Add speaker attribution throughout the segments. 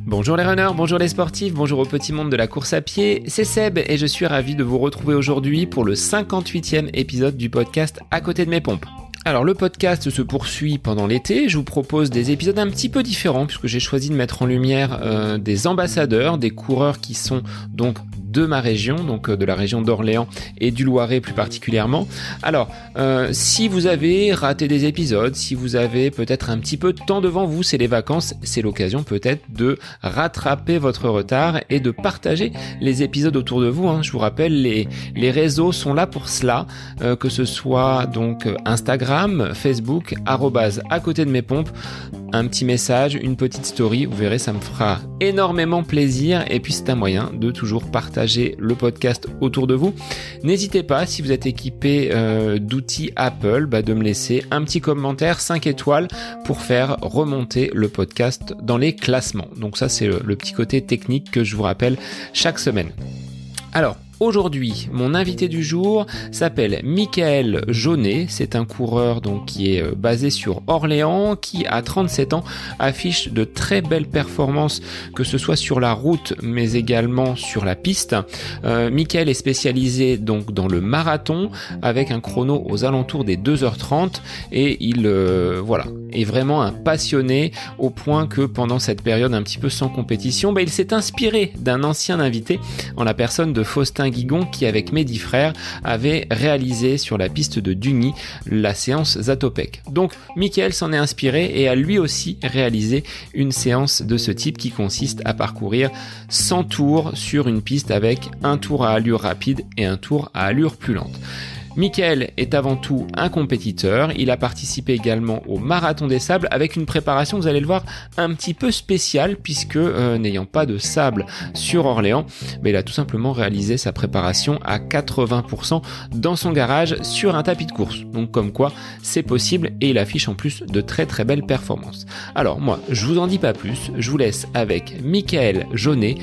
Speaker 1: Bonjour les runners, bonjour les sportifs, bonjour au petit monde de la course à pied, c'est Seb et je suis ravi de vous retrouver aujourd'hui pour le 58e épisode du podcast À côté de mes pompes. Alors le podcast se poursuit pendant l'été, je vous propose des épisodes un petit peu différents puisque j'ai choisi de mettre en lumière des ambassadeurs, des coureurs qui sont donc de ma région, donc de la région d'Orléans et du Loiret plus particulièrement. Alors, si vous avez raté des épisodes, si vous avez peut-être un petit peu de temps devant vous, c'est les vacances, c'est l'occasion peut-être de rattraper votre retard et de partager les épisodes autour de vous. Je vous rappelle, les réseaux sont là pour cela, que ce soit donc Instagram, Facebook, @ côté de mes pompes, un petit message, une petite story, vous verrez, ça me fera énormément plaisir et puis c'est un moyen de toujours partager le podcast autour de vous. N'hésitez pas, si vous êtes équipé d'outils Apple, de me laisser un petit commentaire 5 étoiles pour faire remonter le podcast dans les classements. Donc ça, c'est le petit côté technique que je vous rappelle chaque semaine. Alors, aujourd'hui, mon invité du jour s'appelle Michael Jaunet. C'est un coureur donc qui est basé sur Orléans, qui à 37 ans affiche de très belles performances, que ce soit sur la route mais également sur la piste. Michael est spécialisé donc dans le marathon avec un chrono aux alentours des 2h30 et il est vraiment un passionné au point que pendant cette période un petit peu sans compétition, il s'est inspiré d'un ancien invité en la personne de Faustin Guigon qui avec mes 10 frères avait réalisé sur la piste de Dugny la séance Zatopek. Donc Michael s'en est inspiré et a lui aussi réalisé une séance de ce type qui consiste à parcourir 100 tours sur une piste avec un tour à allure rapide et un tour à allure plus lente. Michael est avant tout un compétiteur, il a participé également au Marathon des Sables avec une préparation, vous allez le voir, un petit peu spéciale puisque n'ayant pas de sable sur Orléans, il a tout simplement réalisé sa préparation à 80% dans son garage sur un tapis de course. Donc comme quoi c'est possible et il affiche en plus de très très belles performances. Alors moi je vous en dis pas plus, je vous laisse avec Michael Jaunet,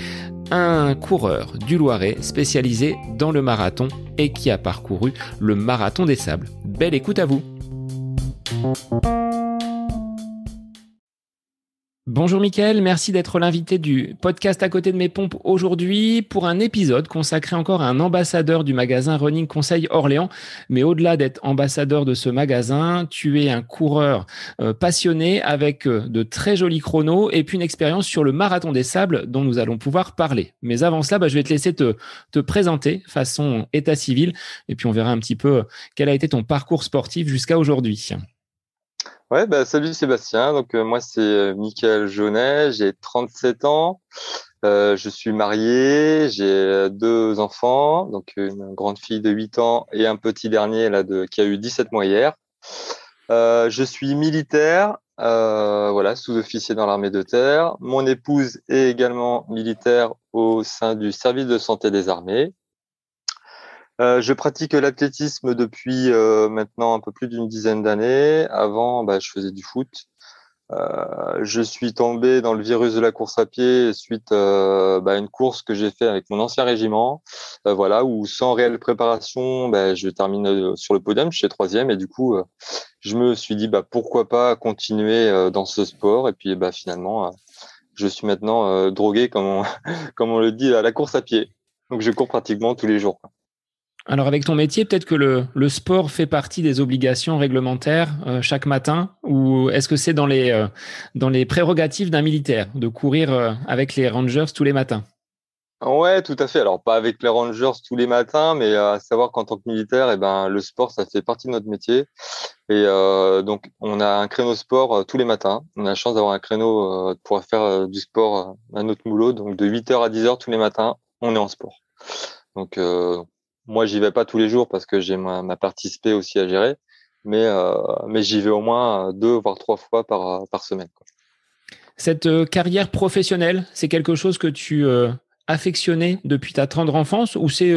Speaker 1: un coureur du Loiret spécialisé dans le marathon et qui a parcouru le Marathon des Sables. Belle écoute à vous. Bonjour Michael, merci d'être l'invité du podcast À côté de mes pompes aujourd'hui pour un épisode consacré encore à un ambassadeur du magasin Running Conseil Orléans. Mais au-delà d'être ambassadeur de ce magasin, tu es un coureur passionné avec de très jolis chronos et puis une expérience sur le Marathon des Sables dont nous allons pouvoir parler. Mais avant cela, je vais te laisser te présenter façon état civil et puis on verra un petit peu quel a été ton parcours sportif jusqu'à aujourd'hui.
Speaker 2: Ouais, salut Sébastien. Donc moi c'est Michael Jaunet, j'ai 37 ans, je suis marié, j'ai 2 enfants, donc une grande fille de 8 ans et un petit dernier qui a eu 17 mois hier. Je suis militaire, sous-officier dans l'armée de terre. Mon épouse est également militaire au sein du service de santé des armées. Je pratique l'athlétisme depuis maintenant un peu plus d'une dizaine d'années. Avant, je faisais du foot. Je suis tombé dans le virus de la course à pied suite à une course que j'ai fait avec mon ancien régiment, où sans réelle préparation, je termine sur le podium, je suis 3e et du coup, je me suis dit pourquoi pas continuer dans ce sport et puis finalement, je suis maintenant drogué comme on le dit à la course à pied. Donc je cours pratiquement tous les jours.
Speaker 1: Alors avec ton métier, peut-être que le sport fait partie des obligations réglementaires chaque matin, ou est-ce que c'est dans les prérogatives d'un militaire de courir avec les Rangers tous les matins?
Speaker 2: Ouais, tout à fait. Alors pas avec les Rangers tous les matins, mais à savoir qu'en tant que militaire, le sport ça fait partie de notre métier. Et donc on a un créneau sport tous les matins. On a la chance d'avoir un créneau de pouvoir faire du sport à notre boulot. Donc de 8h à 10h tous les matins, on est en sport. Donc moi, j'y vais pas tous les jours parce que j'ai ma partie spé aussi à gérer, mais j'y vais au moins 2 voire 3 fois par semaine, quoi.
Speaker 1: Cette carrière professionnelle, c'est quelque chose que tu affectionnais depuis ta tendre enfance ou c'est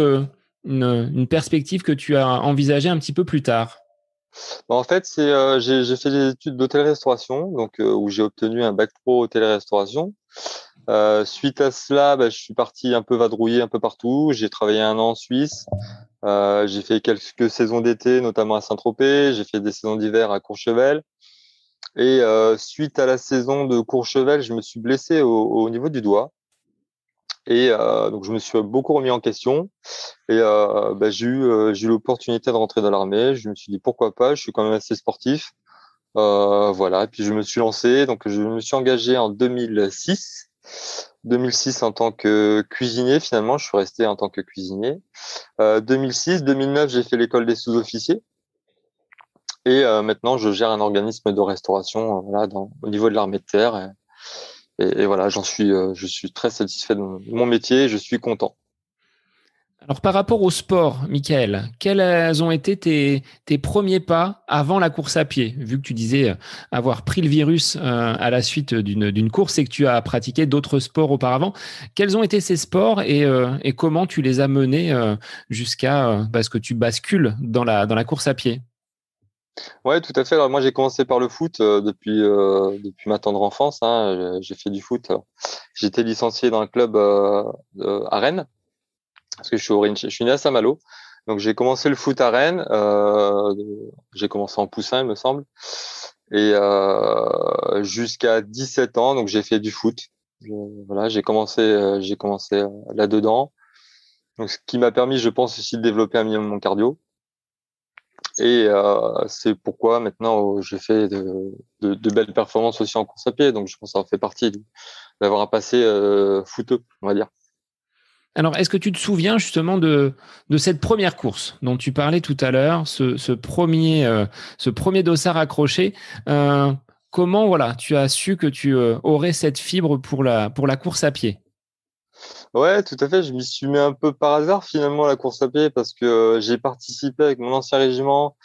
Speaker 1: une perspective que tu as envisagée un petit peu plus tard?
Speaker 2: En fait, j'ai fait des études d'hôtellerie-restauration, donc où j'ai obtenu un bac pro hôtellerie-restauration. Suite à cela, je suis parti un peu vadrouiller un peu partout. J'ai travaillé 1 an en Suisse. J'ai fait quelques saisons d'été, notamment à Saint-Tropez. J'ai fait des saisons d'hiver à Courchevel. Et suite à la saison de Courchevel, je me suis blessé au niveau du doigt. Et donc, je me suis beaucoup remis en question. Et j'ai eu l'opportunité de rentrer dans l'armée. Je me suis dit pourquoi pas. Je suis quand même assez sportif. Voilà. Et puis je me suis lancé. Donc, je me suis engagé en 2006. 2006 en tant que cuisinier. Finalement, je suis resté en tant que cuisinier. 2006, 2009, j'ai fait l'école des sous-officiers. Et maintenant, je gère un organisme de restauration voilà, au niveau de l'armée de terre. Et voilà, je suis très satisfait de mon métier. Et je suis content.
Speaker 1: Alors par rapport au sport, Michael, quels ont été tes premiers pas avant la course à pied, vu que tu disais avoir pris le virus à la suite d'une course et que tu as pratiqué d'autres sports auparavant. Quels ont été ces sports et comment tu les as menés jusqu'à ce que tu bascules dans la course à pied?
Speaker 2: Ouais, tout à fait. Alors moi, j'ai commencé par le foot depuis ma tendre enfance. Hein. J'ai fait du foot. J'étais licencié dans un club à Rennes parce que je suis né à Saint-Malo. Donc j'ai commencé le foot à Rennes. J'ai commencé en poussin, il me semble, et jusqu'à 17 ans. Donc j'ai fait du foot. Voilà, j'ai commencé là-dedans. Donc ce qui m'a permis, je pense aussi de développer un minimum mon cardio. Et c'est pourquoi maintenant j'ai fait de belles performances aussi en course à pied. Donc je pense que ça en fait partie d'avoir un passé footeux, on va dire.
Speaker 1: Alors, est-ce que tu te souviens justement de cette première course dont tu parlais tout à l'heure, ce premier dossard accroché comment voilà, tu as su que tu aurais cette fibre pour la course à pied?
Speaker 2: Ouais, tout à fait. Je m'y suis mis un peu par hasard finalement à la course à pied parce que j'ai participé avec mon ancien régiment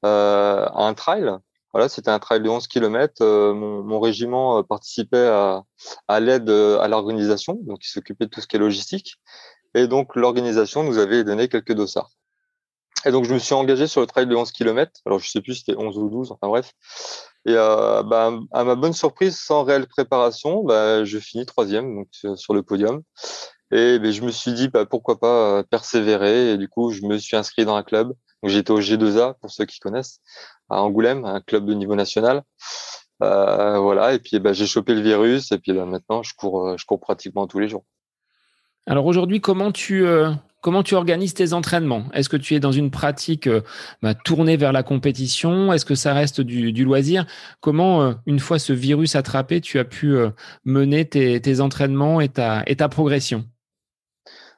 Speaker 2: à un trail. Voilà, c'était un trail de 11 km. Mon régiment participait à l'aide à l'organisation, donc il s'occupait de tout ce qui est logistique. Et donc l'organisation nous avait donné quelques dossards. Et donc, je me suis engagé sur le trail de 11 km. Alors, je sais plus si c'était 11 ou 12, enfin bref. Et à ma bonne surprise, sans réelle préparation, je finis troisième donc, sur le podium. Et je me suis dit, pourquoi pas persévérer. Et du coup, je me suis inscrit dans un club. Donc, j'étais au G2A, pour ceux qui connaissent, à Angoulême, un club de niveau national. Voilà. Et puis, j'ai chopé le virus. Et puis, maintenant, je cours pratiquement tous les jours.
Speaker 1: Alors aujourd'hui, comment tu organises tes entraînements? Est-ce que tu es dans une pratique tournée vers la compétition? Est-ce que ça reste du loisir? Comment, une fois ce virus attrapé, tu as pu mener tes entraînements et ta progression?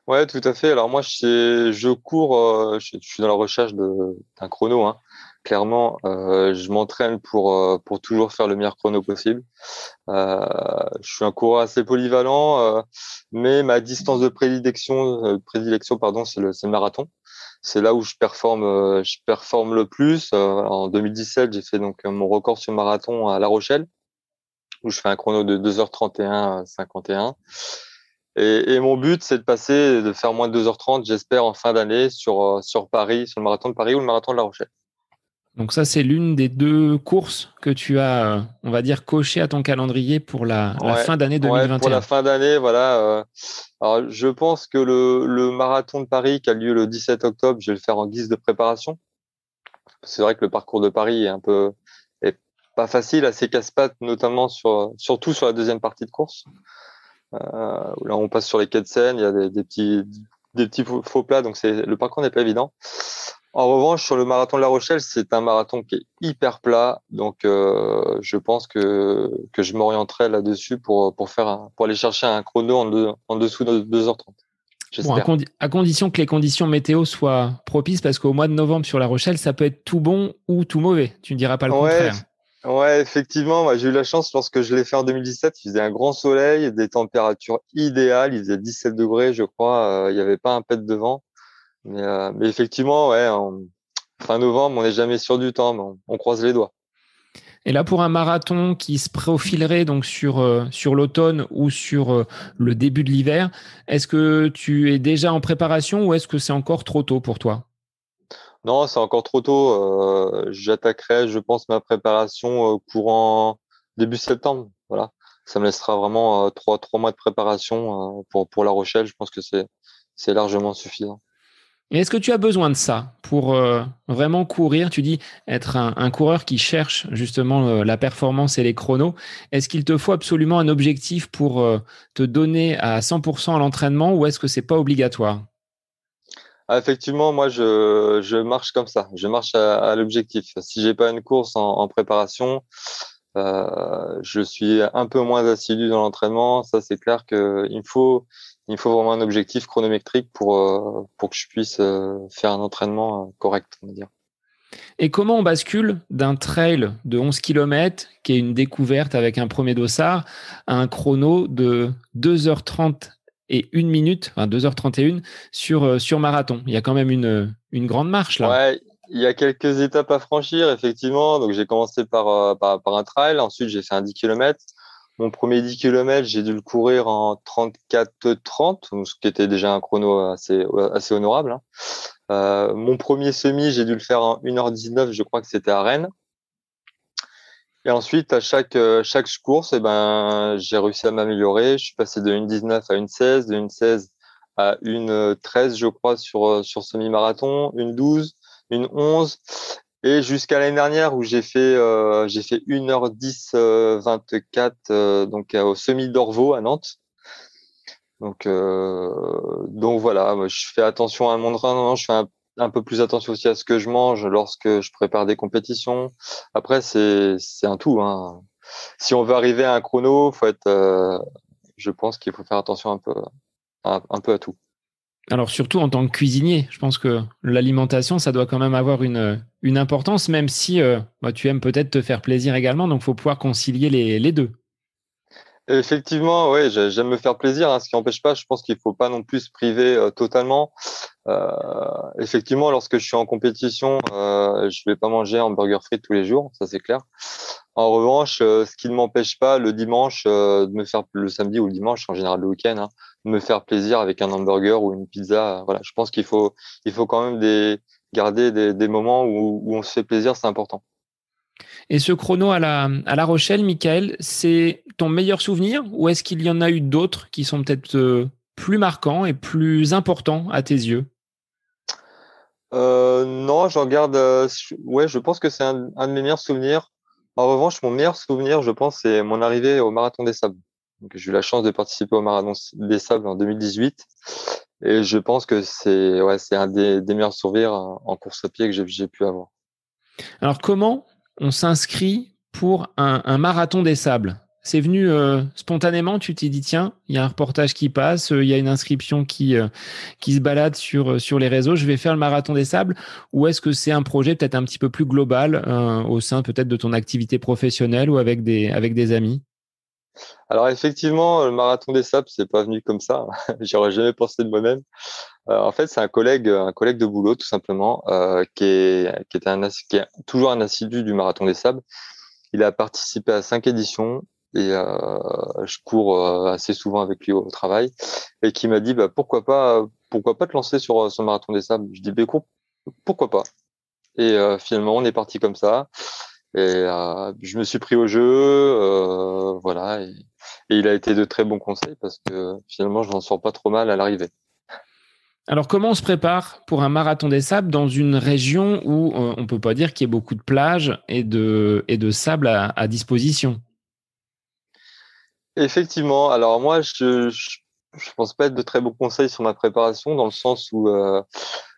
Speaker 2: Ouais, tout à fait. Alors moi, je cours, je suis dans la recherche d'un chrono. Hein. Clairement, je m'entraîne pour toujours faire le meilleur chrono possible. Je suis un coureur assez polyvalent, mais ma distance de prédilection, pardon, c'est le marathon. C'est là où je performe le plus. En 2017, j'ai fait donc mon record sur marathon à La Rochelle, où je fais un chrono de 2h31 51. Et mon but, c'est de faire moins de 2h30, j'espère, en fin d'année sur Paris, sur le marathon de Paris ou le marathon de La Rochelle.
Speaker 1: Donc ça, c'est l'une des deux courses que tu as, on va dire, coché à ton calendrier pour la
Speaker 2: Ouais,
Speaker 1: fin d'année
Speaker 2: ouais, pour la
Speaker 1: 2021.
Speaker 2: fin d'année, voilà. Alors, je pense que le marathon de Paris qui a lieu le 17 octobre, je vais le faire en guise de préparation. C'est vrai que le parcours de Paris est pas facile, assez casse-pattes, notamment surtout sur la deuxième partie de course. Là, on passe sur les quais de Seine, il y a des petits faux plats, donc le parcours n'est pas évident. En revanche, sur le marathon de La Rochelle, c'est un marathon qui est hyper plat, donc je pense que je m'orienterai là-dessus pour aller chercher un chrono en dessous de 2h30.
Speaker 1: Bon,
Speaker 2: J'espère.
Speaker 1: à condition que les conditions météo soient propices, parce qu'au mois de novembre sur La Rochelle, ça peut être tout bon ou tout mauvais. Tu ne diras pas le
Speaker 2: Ouais,
Speaker 1: contraire.
Speaker 2: ouais, effectivement, moi, j'ai eu la chance lorsque je l'ai fait en 2017, il faisait un grand soleil, des températures idéales, il faisait 17 degrés, je crois, il n'y avait pas un pet de vent. Mais effectivement, ouais, en fin novembre, on n'est jamais sûr du temps, mais on croise les doigts.
Speaker 1: Et là, pour un marathon qui se profilerait donc sur l'automne ou sur le début de l'hiver, est-ce que tu es déjà en préparation ou est-ce que c'est encore trop tôt pour toi?
Speaker 2: Non, c'est encore trop tôt. J'attaquerai, je pense, ma préparation courant début septembre. Voilà. Ça me laissera vraiment trois mois de préparation pour La Rochelle. Je pense que c'est largement suffisant.
Speaker 1: Et est-ce que tu as besoin de ça pour vraiment courir? Tu dis être un coureur qui cherche justement la performance et les chronos. Est-ce qu'il te faut absolument un objectif pour te donner à 100% à l'entraînement ou est-ce que c'est pas obligatoire?
Speaker 2: Ah, effectivement, moi, je marche comme ça. Je marche à l'objectif. Si j'ai pas une course en préparation, je suis un peu moins assidu dans l'entraînement. Ça, c'est clair il me faut vraiment un objectif chronométrique pour que je puisse faire un entraînement correct, on va dire.
Speaker 1: Et comment on bascule d'un trail de 11 kilomètres, qui est une découverte avec un premier dossard, à un chrono de 2h30 et 1 minute, enfin 2h31 sur marathon? Il y a quand même une grande marche là.
Speaker 2: Ouais, il y a quelques étapes à franchir, effectivement. Donc, j'ai commencé par un trail. Ensuite, j'ai fait un 10 km. Mon premier 10 km, j'ai dû le courir en 34-30, ce qui était déjà un chrono assez honorable, hein. Mon premier semi, j'ai dû le faire en 1h19, je crois que c'était à Rennes. Et ensuite, à chaque course, j'ai réussi à m'améliorer. Je suis passé de 1h19 à 1h16, de 1h16 à 1h13, je crois, sur semi-marathon, 1h12, 1h11, et jusqu'à l'année dernière où j'ai fait 1h10 24, donc au semi d'Orvaux à Nantes. Donc voilà, moi, je fais attention à mon entraînement, je fais un peu plus attention aussi à ce que je mange lorsque je prépare des compétitions. Après, c'est un tout, hein. Si on veut arriver à un chrono, je pense qu'il faut faire attention un peu à tout.
Speaker 1: Alors surtout en tant que cuisinier, je pense que l'alimentation, ça doit quand même avoir une importance, même si tu aimes peut-être te faire plaisir également, donc il faut pouvoir concilier les deux.
Speaker 2: Effectivement, ouais, j'aime me faire plaisir, hein, ce qui n'empêche pas, je pense qu'il faut pas non plus se priver totalement. Effectivement, lorsque je suis en compétition, je vais pas manger un burger frites tous les jours, ça c'est clair. En revanche, ce qui ne m'empêche pas le dimanche de me faire le samedi ou le dimanche, en général le week-end, hein, de me faire plaisir avec un hamburger ou une pizza. Voilà, je pense il faut quand même garder des moments où on se fait plaisir, c'est important.
Speaker 1: Et ce chrono à La Rochelle, Michael, c'est ton meilleur souvenir ou est-ce qu'il y en a eu d'autres qui sont peut-être plus marquants et plus importants à tes yeux?
Speaker 2: Non, j'en garde. Ouais, je pense que c'est un de mes meilleurs souvenirs. En revanche, mon meilleur souvenir, je pense, c'est mon arrivée au Marathon des Sables. Donc, j'ai eu la chance de participer au Marathon des Sables en 2018, et je pense que c'est un des meilleurs souvenirs en course à pied que j'ai pu avoir.
Speaker 1: Alors comment on s'inscrit pour un marathon des sables? C'est venu spontanément, tu t'es dit, tiens, il y a un reportage qui passe, il y a une inscription qui se balade sur les réseaux, je vais faire le marathon des sables, ou est-ce que c'est un projet peut-être un petit peu plus global au sein peut-être de ton activité professionnelle ou avec des amis?
Speaker 2: Alors effectivement, le Marathon des Sables, c'est pas venu comme ça. J'aurais jamais pensé de moi-même. En fait, c'est un collègue de boulot, tout simplement, qui est toujours un assidu du Marathon des Sables. Il a participé à 5 éditions, et je cours assez souvent avec lui au travail, et qui m'a dit, bah, pourquoi pas te lancer sur le Marathon des Sables. Je dis, bah, écoute, pourquoi pas. Et finalement, on est parti comme ça. Et je me suis pris au jeu, voilà. Et il a été de très bons conseils parce que finalement, je n'en sors pas trop mal à l'arrivée.
Speaker 1: Alors, comment on se prépare pour un marathon des sables dans une région où on peut pas dire qu'il y ait beaucoup de plages et de sable à disposition?
Speaker 2: Effectivement. Alors moi, je pense pas être de très bons conseils sur ma préparation, dans le sens où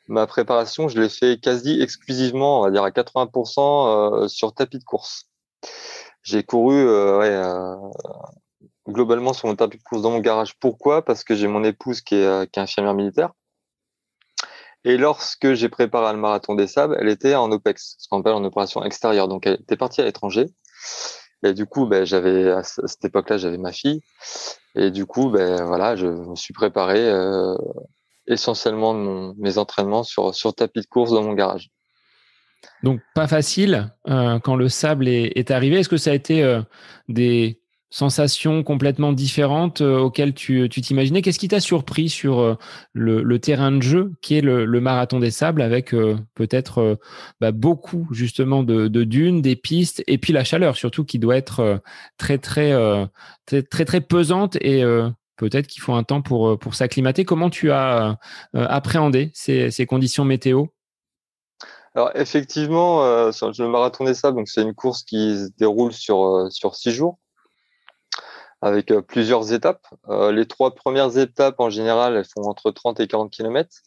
Speaker 2: ma préparation, je l'ai fait quasi exclusivement, on va dire à 80%, sur tapis de course. J'ai couru globalement sur mon tapis de course dans mon garage. Pourquoi? Parce que j'ai mon épouse qui est infirmière militaire. Et lorsque j'ai préparé le marathon des sables, elle était en OPEX, ce qu'on appelle en opération extérieure. Donc, elle était partie à l'étranger. Et du coup, à cette époque-là, j'avais ma fille. Et du coup, voilà, je me suis préparé essentiellement mes entraînements sur tapis de course dans mon garage.
Speaker 1: Donc, pas facile quand le sable est arrivé. Est-ce que ça a été des sensations complètement différentes auxquelles tu t'imaginais? Qu'est-ce qui t'a surpris sur le terrain de jeu qui est le marathon des sables avec peut-être beaucoup justement de dunes, des pistes et puis la chaleur surtout qui doit être très, très, très, très, très pesante et peut-être qu'il faut un temps pour s'acclimater. Comment tu as appréhendé ces conditions météo?
Speaker 2: Alors effectivement, sur le marathon des sables, donc c'est une course qui se déroule sur 6 jours avec plusieurs étapes. Les 3 premières étapes en général, elles font entre 30 et 40 kilomètres.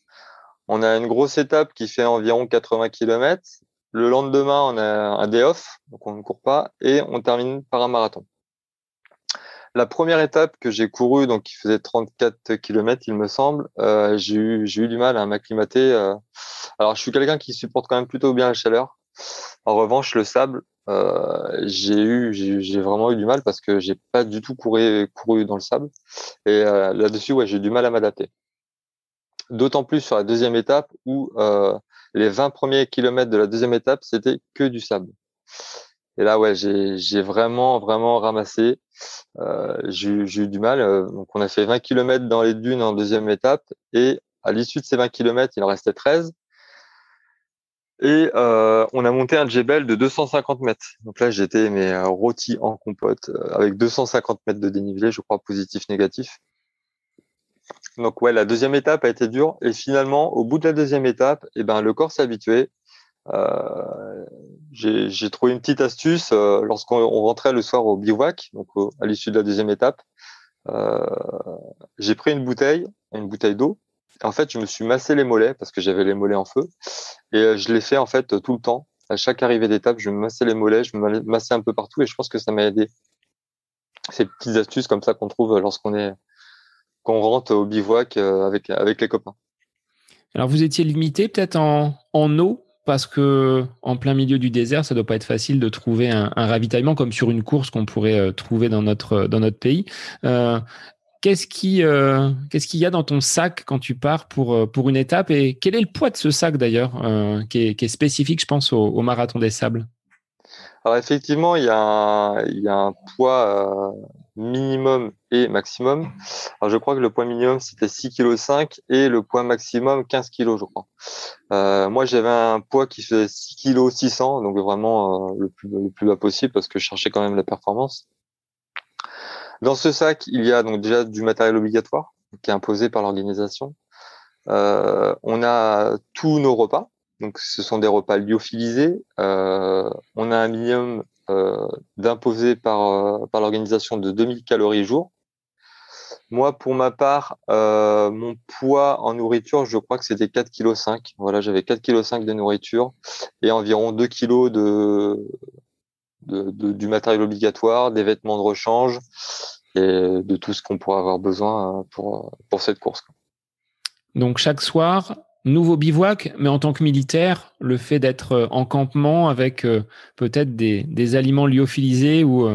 Speaker 2: On a une grosse étape qui fait environ 80 kilomètres. Le lendemain, on a un day off, donc on ne court pas, et on termine par un marathon. La première étape que j'ai courue, donc qui faisait 34 kilomètres, il me semble, j'ai eu du mal à m'acclimater. Alors, je suis quelqu'un qui supporte quand même plutôt bien la chaleur. En revanche, le sable, j'ai vraiment eu du mal parce que j'ai pas du tout couru dans le sable. Et là-dessus, ouais, j'ai eu du mal à m'adapter. D'autant plus sur la deuxième étape où les 20 premiers kilomètres de la deuxième étape, c'était que du sable. Et là, ouais, j'ai vraiment, vraiment ramassé. J'ai eu du mal. Donc, on a fait 20 kilomètres dans les dunes en deuxième étape. Et à l'issue de ces 20 kilomètres, il en restait 13. Et on a monté un djebel de 250 mètres. Donc là, j'étais rôti en compote avec 250 mètres de dénivelé, je crois, positif, négatif. Donc ouais, la deuxième étape a été dure. Et finalement, au bout de la deuxième étape, eh ben, le corps s'est habitué. Euh, j'ai trouvé une petite astuce lorsqu'on rentrait le soir au bivouac, donc à l'issue de la deuxième étape. Euh, j'ai pris une bouteille d'eau. En fait, je me suis massé les mollets parce que j'avais les mollets en feu. Et je l'ai fait en fait tout le temps. À chaque arrivée d'étape, je me massais les mollets, je me massais un peu partout et je pense que ça m'a aidé. Ces petites astuces comme ça qu'on trouve qu'on rentre au bivouac avec les copains.
Speaker 1: Alors, vous étiez limité peut-être en eau parce que en plein milieu du désert, ça doit pas être facile de trouver un ravitaillement comme sur une course qu'on pourrait trouver dans notre pays. Euh, qu'est-ce qu'il y a dans ton sac quand tu pars pour une étape et quel est le poids de ce sac d'ailleurs qui est spécifique, je pense, au marathon des sables?
Speaker 2: Alors effectivement, il y a un poids minimum et maximum. Alors je crois que le poids minimum c'était 6,5 kg et le poids maximum 15 kilos, je crois. Moi j'avais un poids qui faisait 6,6 kg, donc vraiment le plus bas possible parce que je cherchais quand même la performance. Dans ce sac, il y a donc déjà du matériel obligatoire qui est imposé par l'organisation. On a tous nos repas, donc ce sont des repas lyophilisés. On a un minimum d'imposé par l'organisation de 2000 calories jour. Moi, pour ma part, mon poids en nourriture, je crois que c'était 4,5 kg. Voilà, j'avais 4,5 kg de nourriture et environ 2 kilos du matériel obligatoire, des vêtements de rechange et de tout ce qu'on pourrait avoir besoin pour cette course.
Speaker 1: Donc chaque soir, nouveau bivouac, mais en tant que militaire, le fait d'être en campement avec peut-être des aliments lyophilisés ou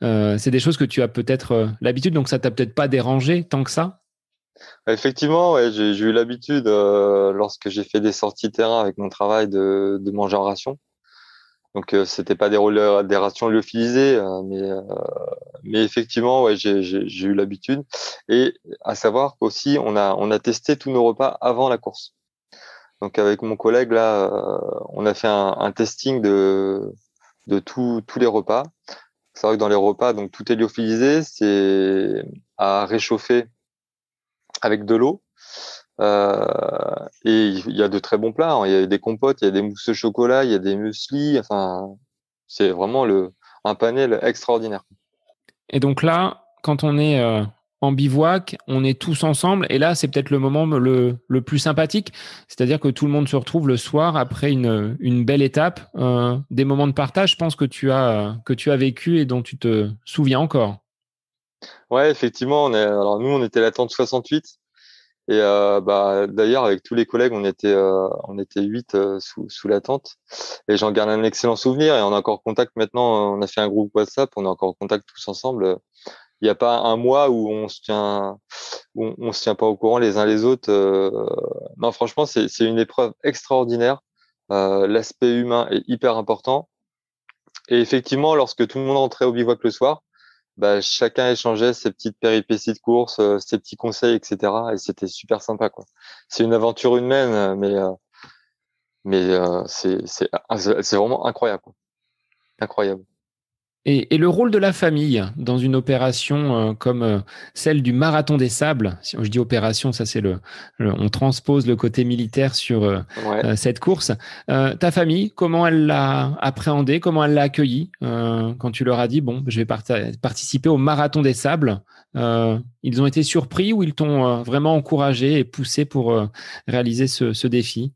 Speaker 1: c'est des choses que tu as peut-être l'habitude, donc ça t'a peut-être pas dérangé tant que ça?
Speaker 2: Effectivement, ouais, j'ai eu l'habitude, lorsque j'ai fait des sorties terrain avec mon travail, de manger en ration. Donc, c'était pas des rations lyophilisées, mais effectivement, ouais, j'ai eu l'habitude. Et à savoir qu'aussi, on a testé tous nos repas avant la course. Donc, avec mon collègue là, on a fait un testing de tous les repas. C'est vrai que dans les repas, donc tout est lyophilisé, c'est à réchauffer avec de l'eau. Et il y a de très bons plats, hein. Il y a des compotes, il y a des mousses au chocolat, il y a des mueslis. Enfin, c'est vraiment un panel extraordinaire.
Speaker 1: Et donc là, quand on est en bivouac, on est tous ensemble. Et là, c'est peut-être le moment le plus sympathique. C'est-à-dire que tout le monde se retrouve le soir après une belle étape, des moments de partage, je pense que tu as vécu et dont tu te souviens encore.
Speaker 2: Ouais, effectivement, alors nous, on était la tente 68. Et bah, d'ailleurs, avec tous les collègues, on était 8 sous la tente. Et j'en garde un excellent souvenir. Et on est encore en contact maintenant. On a fait un groupe WhatsApp. On est encore en contact tous ensemble. Il n'y a pas un mois où on se tient pas au courant les uns les autres. Non, franchement, c'est une épreuve extraordinaire. L'aspect humain est hyper important. Et effectivement, lorsque tout le monde rentrait au bivouac le soir, bah, chacun échangeait ses petites péripéties de course, ses petits conseils, etc. Et c'était super sympa, quoi. C'est une aventure humaine, mais c'est vraiment incroyable, quoi. Incroyable.
Speaker 1: Et le rôle de la famille dans une opération comme celle du Marathon des Sables, si je dis opération, ça c'est on transpose le côté militaire sur
Speaker 2: Ouais.
Speaker 1: cette course. Ta famille, comment elle l'a appréhendé, comment elle l'a accueilli quand tu leur as dit, bon, je vais participer au Marathon des Sables. Ils ont été surpris ou ils t'ont vraiment encouragé et poussé pour réaliser ce défi?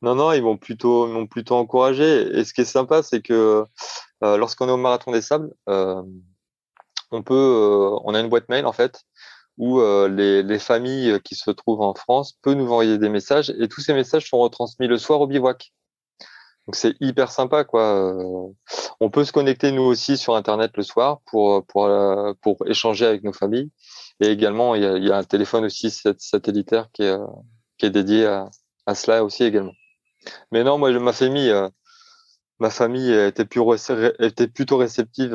Speaker 2: Non, non, ils m'ont plutôt encouragé. Et ce qui est sympa, c'est que lorsqu'on est au Marathon des Sables, on a une boîte mail en fait où les familles qui se trouvent en France peuvent nous envoyer des messages et tous ces messages sont retransmis le soir au bivouac. Donc c'est hyper sympa quoi. On peut se connecter nous aussi sur Internet le soir pour échanger avec nos familles. Et également il y a un téléphone aussi satellitaire qui est dédié à cela aussi également. Mais non, moi ma famille était plutôt réceptive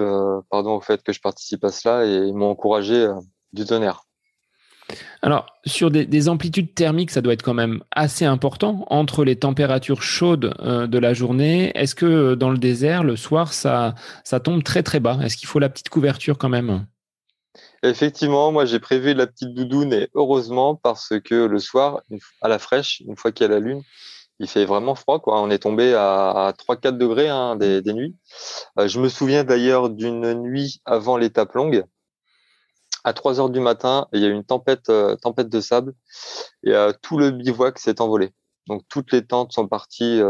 Speaker 2: au fait que je participe à cela et ils m'ont encouragé du tonnerre.
Speaker 1: Alors, sur des amplitudes thermiques, ça doit être quand même assez important entre les températures chaudes de la journée. Est-ce que dans le désert, le soir, ça tombe très très bas? Est-ce qu'il faut la petite couverture quand même?
Speaker 2: Effectivement, moi j'ai prévu la petite doudoune et heureusement parce que le soir, à la fraîche, une fois qu'il y a la lune, il fait vraiment froid quoi. On est tombé à 3-4 degrés hein, des nuits. Je me souviens d'ailleurs d'une nuit avant l'étape longue. À 3 heures du matin, il y a eu une tempête de sable et tout le bivouac s'est envolé. Donc toutes les tentes sont parties.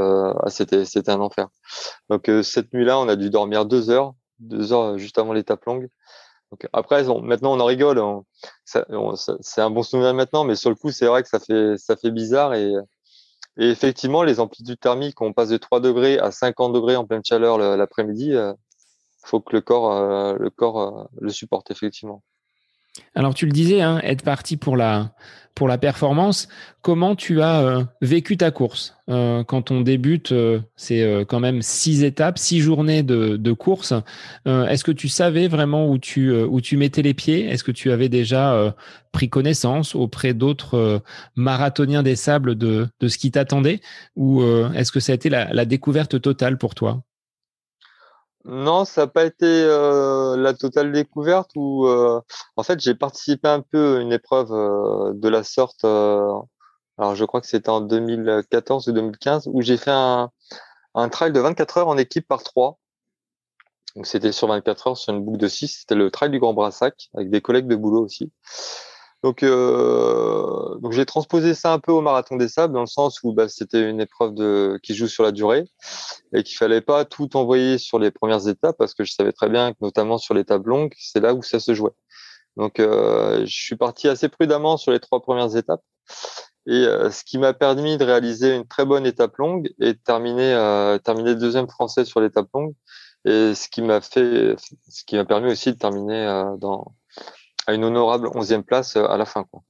Speaker 2: C'était un enfer. Donc cette nuit-là, on a dû dormir 2 heures juste avant l'étape longue. Donc, après, maintenant on en rigole. C'est un bon souvenir maintenant, mais sur le coup, c'est vrai que ça fait bizarre et effectivement, les amplitudes thermiques, on passe de 3 degrés à 50 degrés en pleine chaleur l'après-midi. Faut que le corps le supporte effectivement.
Speaker 1: Alors, tu le disais, hein, être parti pour la performance. Comment tu as vécu ta course? Quand on débute, c'est quand même 6 étapes, 6 journées de course. Est-ce que tu savais vraiment où tu mettais les pieds? Est-ce que tu avais déjà pris connaissance auprès d'autres marathoniens des sables de ce qui t'attendait? Ou est-ce que ça a été la découverte totale pour toi?
Speaker 2: Non, ça n'a pas été la totale découverte où en fait j'ai participé un peu à une épreuve de la sorte. Alors je crois que c'était en 2014 ou 2015 où j'ai fait un trail de 24 heures en équipe par trois. Donc c'était sur 24 heures sur une boucle de 6. C'était le trail du Grand Brassac avec des collègues de boulot aussi. Donc j'ai transposé ça un peu au marathon des sables dans le sens où bah, c'était une épreuve qui joue sur la durée et qu'il fallait pas tout envoyer sur les premières étapes parce que je savais très bien que notamment sur l'étape longue, c'est là où ça se jouait. Donc je suis parti assez prudemment sur les 3 premières étapes et ce qui m'a permis de réaliser une très bonne étape longue et de terminer deuxième français sur l'étape longue et ce qui m'a permis aussi de terminer à une honorable 11e place à la fin, quoi.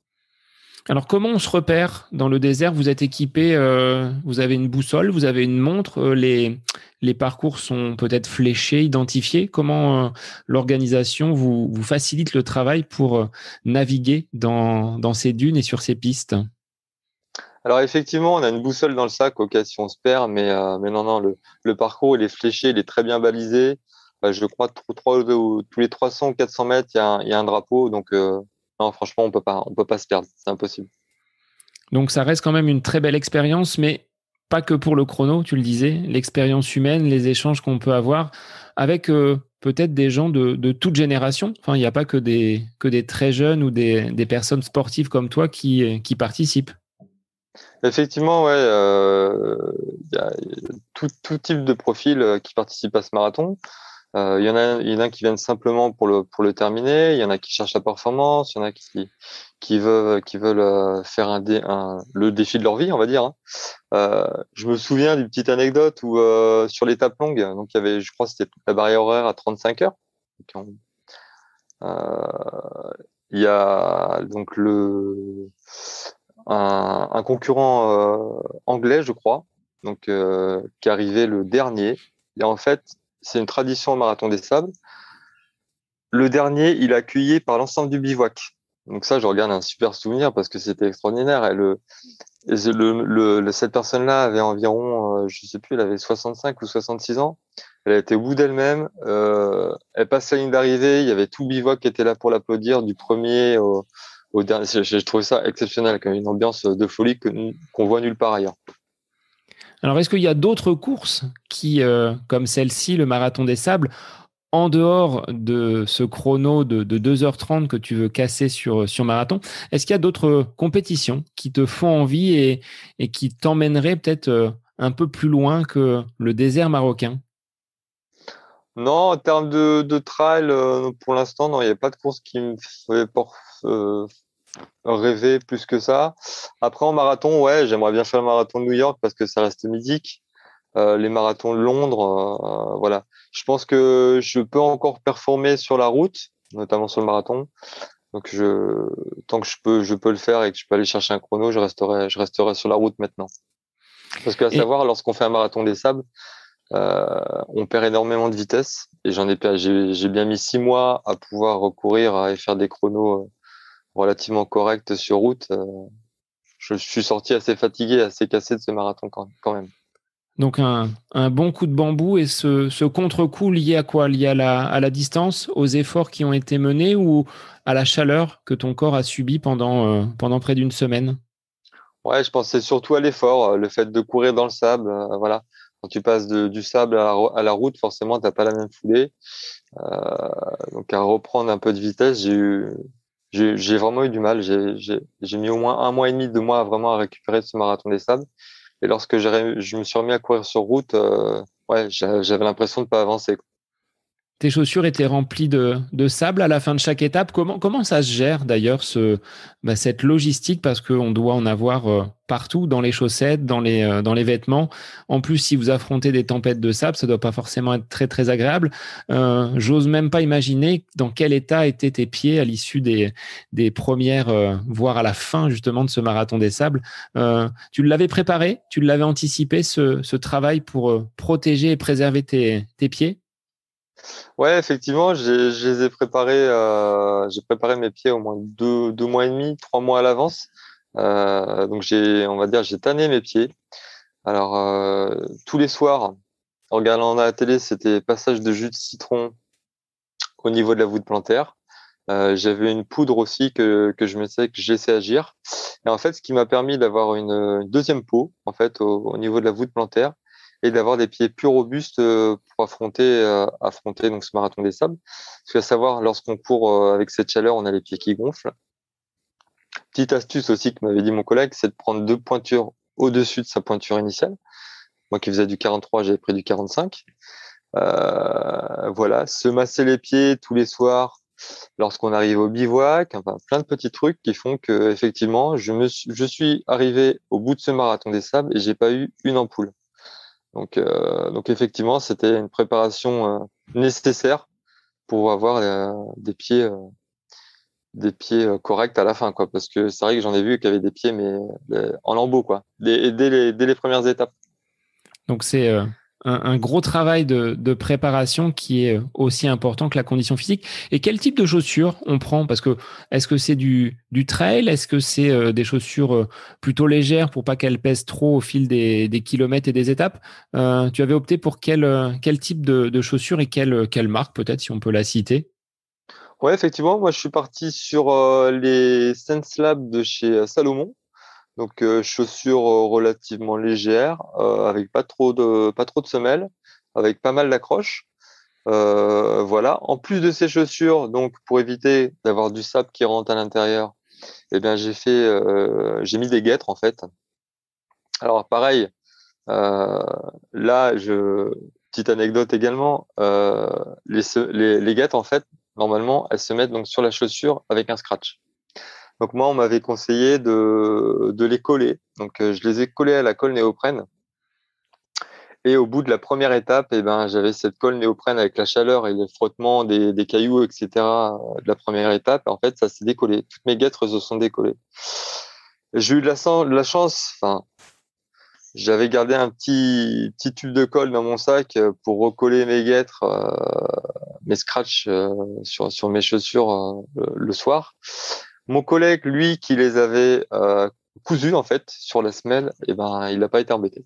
Speaker 1: Alors, comment on se repère dans le désert? Vous êtes équipé, vous avez une boussole, vous avez une montre, les parcours sont peut-être fléchés, identifiés. Comment l'organisation vous facilite le travail pour naviguer dans ces dunes et sur ces pistes?
Speaker 2: Alors effectivement, on a une boussole dans le sac au cas si on se perd, mais non, non, le parcours il est fléché, il est très bien balisé. Je crois tous les 300 ou 400 mètres, il y a un drapeau, donc non, franchement, on peut pas se perdre, c'est impossible.
Speaker 1: Donc, ça reste quand même une très belle expérience, mais pas que pour le chrono, tu le disais, l'expérience humaine, les échanges qu'on peut avoir avec peut-être des gens de toute génération. Enfin, il n'y a pas que des très jeunes ou des personnes sportives comme toi qui participent.
Speaker 2: Effectivement, ouais, il y a tout type de profil qui participe à ce marathon. Il y en a qui viennent simplement pour le terminer. Il y en a qui cherchent la performance. Il y en a qui veulent faire le défi de leur vie, on va dire, hein. Je me souviens d'une petite anecdote où sur l'étape longue, donc il y avait, je crois, que c'était la barrière horaire à 35 heures. Donc, il y a donc un concurrent anglais, je crois, donc qui arrivait le dernier. Et en fait, c'est une tradition au Marathon des Sables. Le dernier, il est accueilli par l'ensemble du bivouac. Donc ça, je regarde un super souvenir parce que c'était extraordinaire. Cette personne-là avait environ, je sais plus, elle avait 65 ou 66 ans. Elle était au bout d'elle-même. Elle passait la ligne d'arrivée. Il y avait tout le bivouac qui était là pour l'applaudir, du premier au dernier. J'ai trouvé ça exceptionnel, comme une ambiance de folie qu'on voit nulle part ailleurs.
Speaker 1: Alors, est-ce qu'il y a d'autres courses qui, comme celle-ci, le Marathon des Sables, en dehors de ce chrono de 2h30 que tu veux casser sur marathon, est-ce qu'il y a d'autres compétitions qui te font envie et qui t'emmèneraient peut-être un peu plus loin que le désert marocain?
Speaker 2: Non, en termes de trail, pour l'instant, non, il n'y a pas de course qui me fait euh, rêver plus que ça. Après, en marathon, ouais, j'aimerais bien faire le marathon de New York parce que ça reste mythique. Les marathons de Londres, voilà. Je pense que je peux encore performer sur la route, notamment sur le marathon. Donc, tant que je peux le faire et que je peux aller chercher un chrono, je resterai sur la route maintenant. Parce qu'à
Speaker 1: Et
Speaker 2: savoir, lorsqu'on fait un marathon des sables, on perd énormément de vitesse et j'ai bien mis 6 mois à pouvoir recourir et faire des chronos relativement corrects sur route. Je suis sorti assez fatigué, assez cassé de ce marathon quand même.
Speaker 1: donc un bon coup de bambou et ce contre-coup lié à quoi? Lié à la distance, aux efforts qui ont été menés ou à la chaleur que ton corps a subi pendant près d'une semaine?
Speaker 2: Ouais, je pensais surtout à l'effort, le fait de courir dans le sable, voilà. Quand tu passes du sable à la route, forcément, t'as pas la même foulée. Donc à reprendre un peu de vitesse, j'ai vraiment eu du mal. J'ai mis au moins 1 mois et demi, 2 mois vraiment à récupérer de ce marathon des sables. Et lorsque je me suis remis à courir sur route, ouais, j'avais l'impression de pas avancer, quoi.
Speaker 1: Tes chaussures étaient remplies de sable à la fin de chaque étape. Comment ça se gère d'ailleurs cette logistique parce qu'on doit en avoir partout dans les chaussettes, dans les vêtements. En plus, si vous affrontez des tempêtes de sable, ça doit pas forcément être très très agréable. J'ose même pas imaginer dans quel état étaient tes pieds à l'issue des premières, voire à la fin justement de ce marathon des sables. Tu l'avais préparé, tu l'avais anticipé ce travail pour protéger et préserver tes pieds?
Speaker 2: Ouais, effectivement, je les ai préparés. J'ai préparé mes pieds au moins 2 mois et demi, 3 mois à l'avance. Donc on va dire, j'ai tanné mes pieds. Alors tous les soirs, en regardant la télé, c'était passage de jus de citron au niveau de la voûte plantaire. J'avais une poudre aussi que je mettais, que je laissais agir. Et en fait, ce qui m'a permis d'avoir une deuxième peau, en fait, au niveau de la voûte plantaire, et d'avoir des pieds plus robustes pour affronter donc ce marathon des sables. Parce qu'à savoir, lorsqu'on court avec cette chaleur, on a les pieds qui gonflent. Petite astuce aussi que m'avait dit mon collègue, c'est de prendre 2 pointures au-dessus de sa pointure initiale. Moi qui faisais du 43, j'avais pris du 45. Voilà, se masser les pieds tous les soirs lorsqu'on arrive au bivouac, enfin plein de petits trucs qui font que effectivement je suis arrivé au bout de ce marathon des sables et j'ai pas eu une ampoule. Donc effectivement, c'était une préparation nécessaire pour avoir des pieds corrects à la fin, quoi. Parce que c'est vrai que j'en ai vu qui avaient des pieds mais en lambeaux, quoi, dès les premières étapes.
Speaker 1: Donc c'est un gros travail de préparation qui est aussi important que la condition physique. Et quel type de chaussures on prend? Parce que est-ce que c'est du trail? Est-ce que c'est des chaussures plutôt légères pour pas qu'elles pèsent trop au fil des kilomètres et des étapes? Tu avais opté pour quel type de chaussures et quelle marque peut-être si on peut la citer?
Speaker 2: Ouais, effectivement, moi je suis parti sur les Senslab de chez Salomon. Donc chaussures relativement légères, avec pas trop de semelles, avec pas mal d'accroches. Voilà. En plus de ces chaussures, donc pour éviter d'avoir du sable qui rentre à l'intérieur, eh bien j'ai mis des guêtres en fait. Alors pareil, euh, là petite anecdote également, les guêtres en fait normalement elles se mettent donc sur la chaussure avec un scratch. Donc moi, on m'avait conseillé de les coller. Donc je les ai collés à la colle néoprène. Et au bout de la première étape, eh ben, j'avais cette colle néoprène avec la chaleur et le frottement des cailloux, etc. De la première étape. En fait, ça s'est décollé. Toutes mes guêtres se sont décollées. J'ai eu de la chance. Enfin, j'avais gardé un petit tube de colle dans mon sac pour recoller mes guêtres, mes scratchs sur mes chaussures le soir. Mon collègue, lui, qui les avait cousus en fait sur la semelle, et ben il n'a pas été embêté.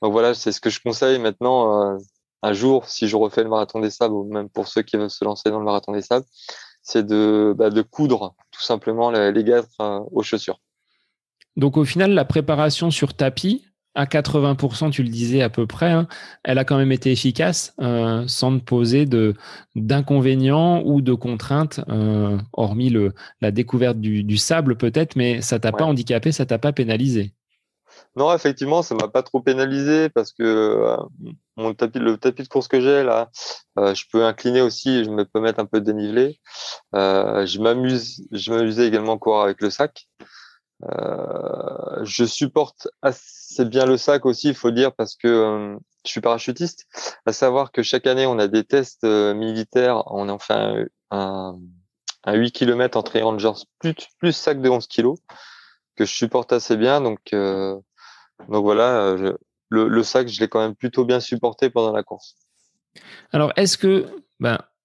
Speaker 2: Donc voilà, c'est ce que je conseille maintenant. Un jour, si je refais le marathon des sables, ou même pour ceux qui veulent se lancer dans le marathon des sables, c'est de coudre tout simplement les gatres aux chaussures.
Speaker 1: Donc au final, la préparation sur tapis, à 80%, tu le disais à peu près, hein, elle a quand même été efficace sans te poser d'inconvénients ou de contraintes, hormis la découverte du sable peut-être, mais ça t'a pas
Speaker 2: Ouais.
Speaker 1: handicapé, ça t'a pas pénalisé.
Speaker 2: Non, effectivement, ça m'a pas trop pénalisé parce que le tapis de course que j'ai là, je peux incliner aussi, je me peux mettre un peu de dénivelé. Je m'amusais également à courir avec le sac. Je supporte assez bien le sac aussi, il faut le dire, parce que je suis parachutiste. À savoir que chaque année, on a des tests militaires. On en fait un 8 km en tri-rangers plus sac de 11 kilos que je supporte assez bien. Donc voilà, le sac, je l'ai quand même plutôt bien supporté pendant la course.
Speaker 1: Alors, est-ce que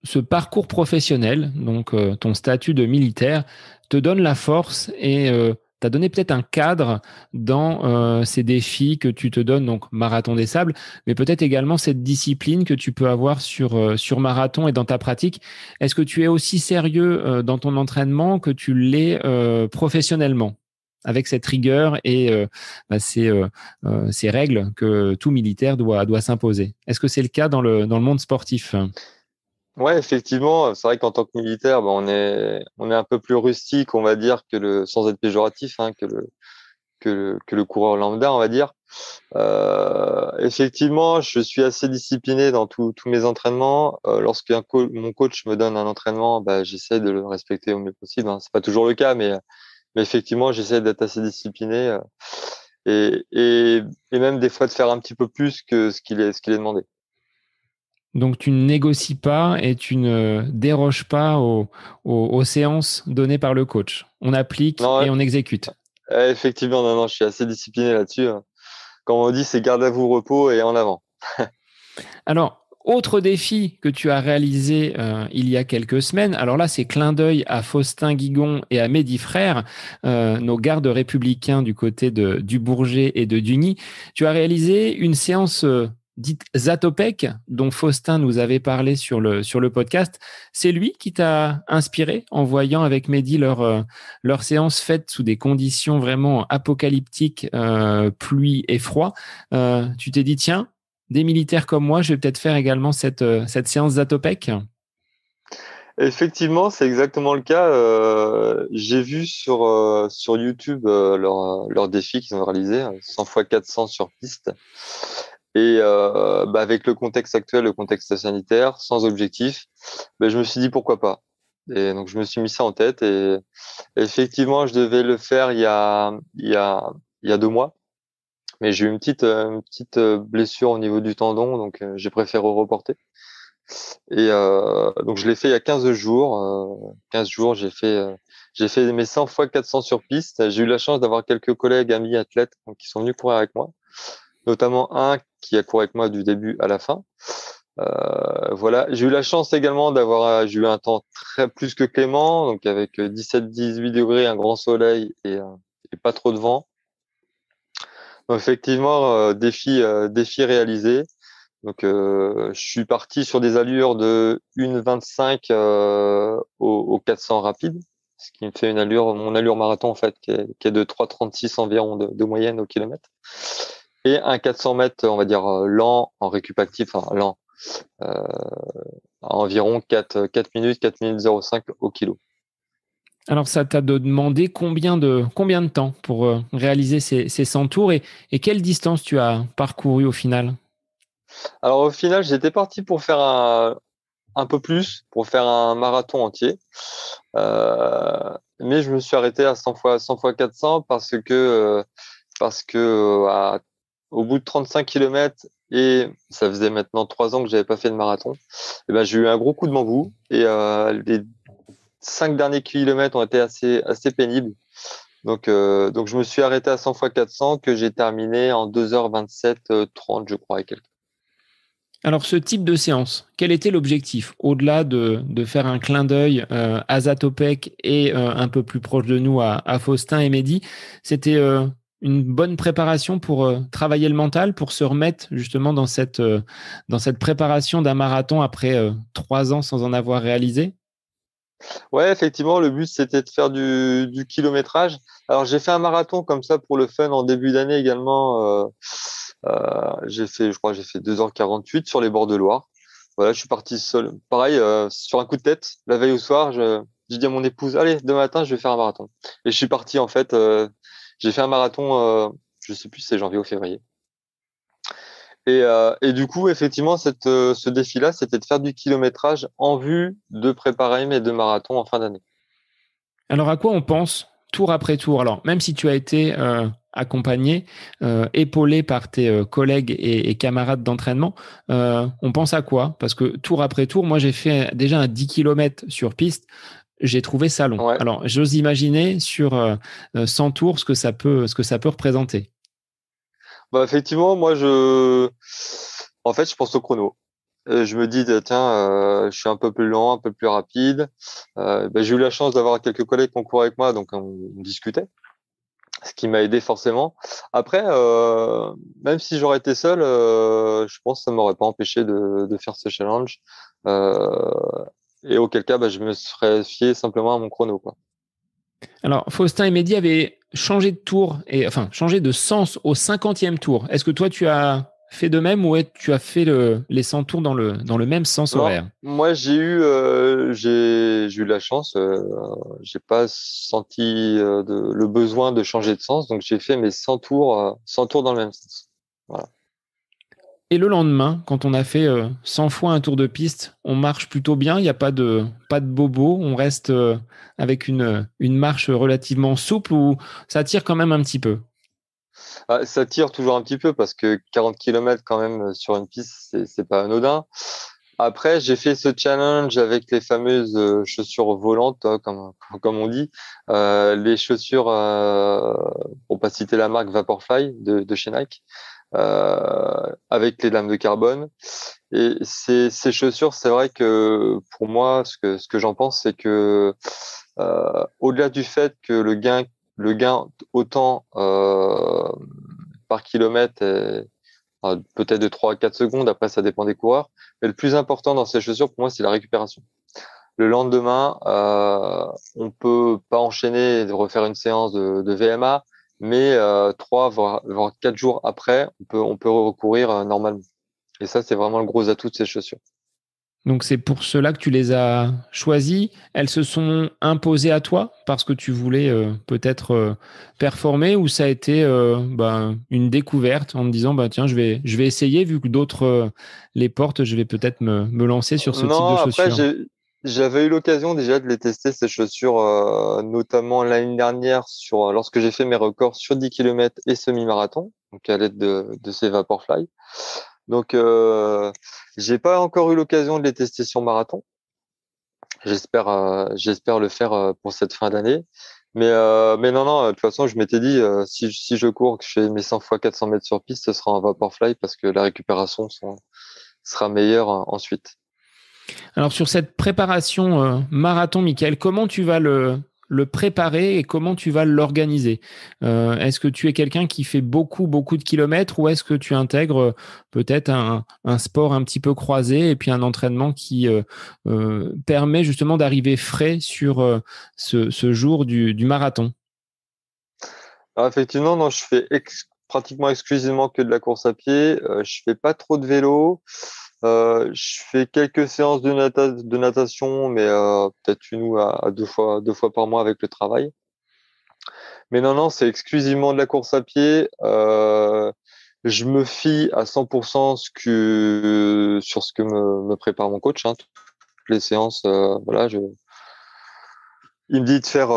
Speaker 1: ce parcours professionnel, donc ton statut de militaire, te donne la force et t'a donné peut-être un cadre dans ces défis que tu te donnes, donc marathon des sables, mais peut-être également cette discipline que tu peux avoir sur marathon et dans ta pratique. Est-ce que tu es aussi sérieux dans ton entraînement que tu l'es professionnellement, avec cette rigueur et ces règles que tout militaire doit s'imposer? Est-ce que c'est le cas dans le monde sportif?
Speaker 2: Ouais, effectivement, c'est vrai qu'en tant que militaire, ben, on est un peu plus rustique, on va dire, sans être péjoratif, hein, que le coureur lambda, on va dire. Effectivement, je suis assez discipliné dans tous mes entraînements. Mon coach me donne un entraînement, bah, j'essaie de le respecter au mieux possible, hein. C'est pas toujours le cas, mais effectivement, j'essaie d'être assez discipliné et, et, et même des fois de faire un petit peu plus que ce qu'il est demandé.
Speaker 1: Donc tu ne négocies pas et tu ne déroges pas aux séances données par le coach. On applique
Speaker 2: Non,
Speaker 1: et on exécute.
Speaker 2: effectivement, non, je suis assez discipliné là-dessus, hein. Comme on dit, c'est garde à vous, repos et en avant.
Speaker 1: Alors, autre défi que tu as réalisé il y a quelques semaines, alors là, c'est clin d'œil à Faustin Guigon et à Mehdi Frères, nos gardes républicains du côté du Bourget et de Dugny. Tu as réalisé une séance dite Zatopek, dont Faustin nous avait parlé sur le podcast. C'est lui qui t'a inspiré en voyant avec Mehdi leur séance faite sous des conditions vraiment apocalyptiques, pluie et froid. Tu t'es dit, tiens, des militaires comme moi, je vais peut-être faire également cette séance Zatopek.
Speaker 2: Effectivement, c'est exactement le cas. J'ai vu sur YouTube leur défi qu'ils ont réalisé, 100 x 400 sur piste. Et bah, avec le contexte actuel, le contexte sanitaire, sans objectif, bah, je me suis dit pourquoi pas. Et donc je me suis mis ça en tête. Et effectivement, je devais le faire il y a 2 mois, mais j'ai eu une petite blessure au niveau du tendon, donc j'ai préféré reporter. Et donc je l'ai fait il y a 15 jours. 15 jours, j'ai fait mes 100 x 400 sur piste. J'ai eu la chance d'avoir quelques collègues, amis, athlètes donc, qui sont venus courir avec moi, notamment un qui a couru avec moi du début à la fin. Voilà, j'ai eu la chance également j'ai eu un temps très plus que clément, donc avec 17-18 degrés, un grand soleil et pas trop de vent. Donc effectivement, défi réalisé. Donc, je suis parti sur des allures de 1,25 au 400 rapide, ce qui me fait mon allure marathon en fait, qui est de 3,36 environ de moyenne au kilomètre, et un 400 mètres, on va dire lent en récup actif, enfin lent, euh, à environ 4 minutes, 4 minutes 05 au kilo.
Speaker 1: Alors, ça t'a demandé combien de temps pour réaliser ces 100 tours et quelle distance tu as parcouru au final?
Speaker 2: Alors au final, j'étais parti pour faire un peu plus, pour faire un marathon entier. Mais je me suis arrêté à 100 x 400 parce que au bout de 35 km, et ça faisait maintenant 3 ans que j'avais pas fait de marathon, et ben, j'ai eu un gros coup de bambou et les 5 derniers kilomètres ont été assez pénibles. Donc je me suis arrêté à 100 x 400 que j'ai terminé en 2h27 30, je crois, et quelques.
Speaker 1: Alors, ce type de séance, quel était l'objectif? Au-delà de faire un clin d'œil à Zatopek et un peu plus proche de nous à Faustin et Mehdi, c'était une bonne préparation pour travailler le mental, pour se remettre justement dans cette préparation d'un marathon après 3 ans sans en avoir réalisé?
Speaker 2: Ouais, effectivement, le but c'était de faire du kilométrage. Alors j'ai fait un marathon comme ça pour le fun en début d'année également. Je crois, que j'ai fait 2h48 sur les bords de Loire. Voilà, je suis parti seul. Pareil, sur un coup de tête, la veille au soir, j'ai dit à mon épouse, allez, demain matin, je vais faire un marathon. Et je suis parti en fait. J'ai fait un marathon, je sais plus si c'est janvier ou février. Et du coup, effectivement, ce défi-là, c'était de faire du kilométrage en vue de préparer mes 2 marathons en fin d'année.
Speaker 1: Alors, à quoi on pense tour après tour? Alors, même si tu as été accompagné, épaulé par tes collègues et camarades d'entraînement, on pense à quoi? Parce que tour après tour, moi, j'ai fait déjà un 10 km sur piste. J'ai trouvé ça long.
Speaker 2: Ouais.
Speaker 1: Alors, j'ose imaginer sur 100 tours ce que ça peut représenter.
Speaker 2: Bah, effectivement, en fait, je pense au chrono. Je me dis, tiens, je suis un peu plus lent, un peu plus rapide. J'ai eu la chance d'avoir quelques collègues qui ont couru avec moi, donc on discutait, ce qui m'a aidé forcément. Après, même si j'aurais été seul, je pense que ça m'aurait pas empêché de faire ce challenge. Euh, et auquel cas, je me serais fié simplement à mon chrono, quoi.
Speaker 1: Alors, Faustin et Mehdi avaient changé de tour, et enfin, changé de sens au 50e tour. Est-ce que toi, tu as fait de même ou tu as fait les 100 tours dans le même sens
Speaker 2: Non,
Speaker 1: horaire?
Speaker 2: moi j'ai eu la chance, j'ai pas senti le besoin de changer de sens, donc j'ai fait mes 100 tours dans le même sens. Voilà.
Speaker 1: Et le lendemain, quand on a fait 100 fois un tour de piste, on marche plutôt bien, il n'y a pas de bobo, on reste avec une marche relativement souple ou ça tire quand même un petit peu.
Speaker 2: Ah, ça tire toujours un petit peu parce que 40 km quand même sur une piste, c'est pas anodin. Après, j'ai fait ce challenge avec les fameuses chaussures volantes, comme on dit, les chaussures, pour pas citer la marque Vaporfly de chez Nike, avec les lames de carbone. Et ces chaussures, c'est vrai que pour moi, ce que j'en pense, c'est que au-delà du fait que le gain autant par kilomètre est peut-être de 3 à 4 secondes, après ça dépend des coureurs, mais le plus important dans ces chaussures, pour moi, c'est la récupération. Le lendemain, on peut pas enchaîner et de refaire une séance de VMA, mais 3 voire 4 jours après, on peut recourir normalement. Et ça, c'est vraiment le gros atout de ces chaussures.
Speaker 1: Donc c'est pour cela que tu les as choisies. Elles se sont imposées à toi parce que tu voulais peut-être performer ou ça a été une découverte en te disant bah tiens je vais essayer vu que d'autres les portent, je vais peut-être me lancer sur ce type de
Speaker 2: Non, après,
Speaker 1: chaussures.
Speaker 2: j'avais eu l'occasion déjà de les tester, ces chaussures, notamment l'année dernière lorsque j'ai fait mes records sur 10 km et semi-marathon, donc à l'aide de ces Vaporfly. Donc, j'ai pas encore eu l'occasion de les tester sur marathon. J'espère le faire pour cette fin d'année. Mais non, non, de toute façon, je m'étais dit, si je cours, que je fais mes 100 fois 400 mètres sur piste, ce sera un Vaporfly parce que la récupération sera meilleure ensuite.
Speaker 1: Alors sur cette préparation marathon, Michael, comment tu vas le préparer et comment tu vas l'organiser? Est-ce que tu es quelqu'un qui fait beaucoup, beaucoup de kilomètres ou est-ce que tu intègres peut-être un sport un petit peu croisé et puis un entraînement qui permet justement d'arriver frais sur ce jour du marathon?
Speaker 2: Alors, effectivement, non, je fais pratiquement exclusivement que de la course à pied. Je fais pas trop de vélo. Je fais quelques séances de natation, mais peut-être une ou à 2 fois par mois avec le travail. Mais non, non, c'est exclusivement de la course à pied. Je me fie à 100% sur ce que me prépare mon coach, hein. Toutes les séances, voilà, il me dit de faire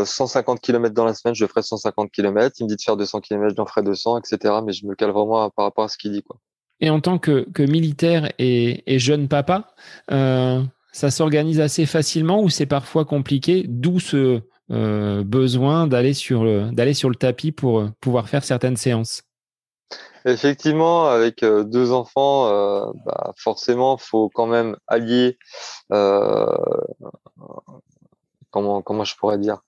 Speaker 2: 150 km dans la semaine, je ferai 150 km. Il me dit de faire 200 km, j'en ferai 200, etc. Mais je me cale vraiment par rapport à ce qu'il dit, quoi.
Speaker 1: Et en tant que militaire et jeune papa, ça s'organise assez facilement ou c'est parfois compliqué, d'où ce besoin d'aller sur le tapis pour pouvoir faire certaines séances?
Speaker 2: Effectivement, avec deux enfants, forcément, faut quand même allier. euh, comment je pourrais dire?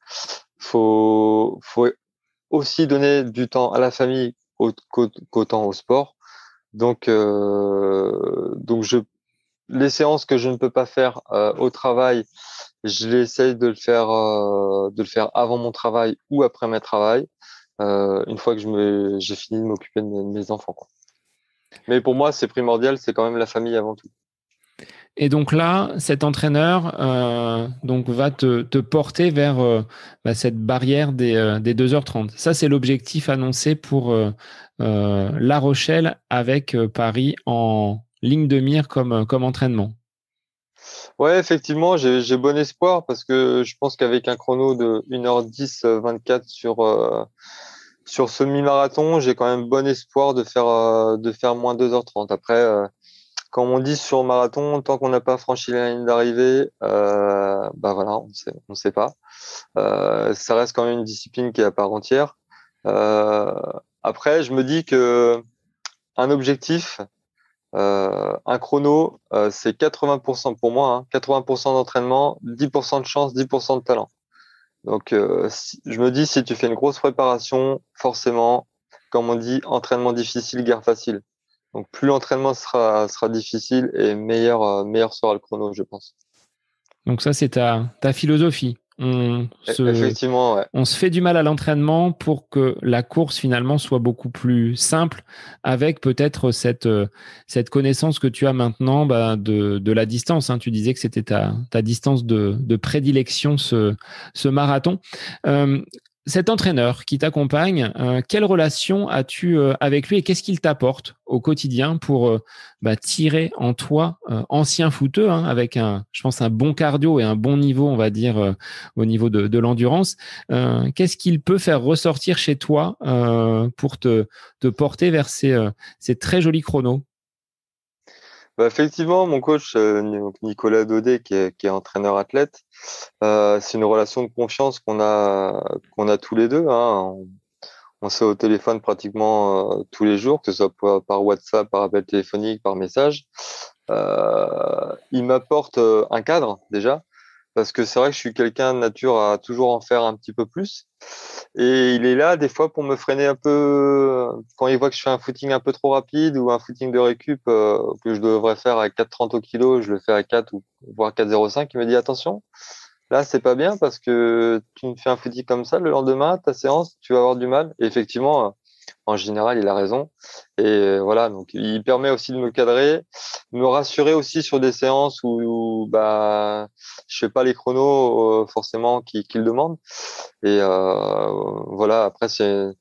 Speaker 2: Faut aussi donner du temps à la famille qu'autant au sport. Donc les séances que je ne peux pas faire au travail, je l'essaye de le faire avant mon travail ou après mes travail, une fois que j'ai fini de m'occuper de mes enfants, quoi. Mais pour moi, c'est primordial, c'est quand même la famille avant tout.
Speaker 1: Et donc là, cet entraîneur donc va te porter vers cette barrière des 2h30. Ça, c'est l'objectif annoncé pour La Rochelle avec Paris en ligne de mire comme entraînement.
Speaker 2: Ouais, effectivement, j'ai bon espoir parce que je pense qu'avec un chrono de 1h10 24 sur ce mi-marathon, j'ai quand même bon espoir de faire moins 2h30. Après, comme on dit sur marathon, tant qu'on n'a pas franchi la ligne d'arrivée, voilà, on sait pas. Ça reste quand même une discipline qui est à part entière. Euh, Après, je me dis que un objectif, un chrono, c'est 80% pour moi, hein, 80% d'entraînement, 10% de chance, 10% de talent. Donc, je me dis, si tu fais une grosse préparation, forcément, comme on dit, entraînement difficile, guerre facile. Donc, plus l'entraînement sera difficile et meilleur sera le chrono, je pense.
Speaker 1: Donc ça, c'est ta philosophie.
Speaker 2: Effectivement, ouais.
Speaker 1: On se fait du mal à l'entraînement pour que la course finalement soit beaucoup plus simple avec peut-être cette connaissance que tu as maintenant de la distance, hein. Tu disais que c'était ta distance de prédilection, ce marathon. Euh, Cet entraîneur qui t'accompagne, quelle relation as-tu avec lui et qu'est-ce qu'il t'apporte au quotidien pour tirer en toi, ancien footeux, hein, avec je pense, un bon cardio et un bon niveau, on va dire, au niveau de l'endurance. Qu'est-ce qu'il peut faire ressortir chez toi pour te porter vers ces très jolis chronos?
Speaker 2: Effectivement, mon coach, Nicolas Daudet, qui est entraîneur athlète, c'est une relation de confiance qu'on a tous les deux, hein. On s'est au téléphone pratiquement tous les jours, que ce soit par WhatsApp, par appel téléphonique, par message. Il m'apporte un cadre déjà, parce que c'est vrai que je suis quelqu'un de nature à toujours en faire un petit peu plus. Et il est là des fois pour me freiner un peu quand il voit que je fais un footing un peu trop rapide ou un footing de récup que je devrais faire à 4,30 au kilo, je le fais à 4 ou voire 4,05. Il me dit attention, là c'est pas bien parce que tu me fais un footing comme ça le lendemain, ta séance, tu vas avoir du mal. Et effectivement, en général, il a raison. Et voilà, donc il permet aussi de me cadrer, de me rassurer aussi sur des séances où je fais pas les chronos forcément qu'il demande. Et voilà, après c'est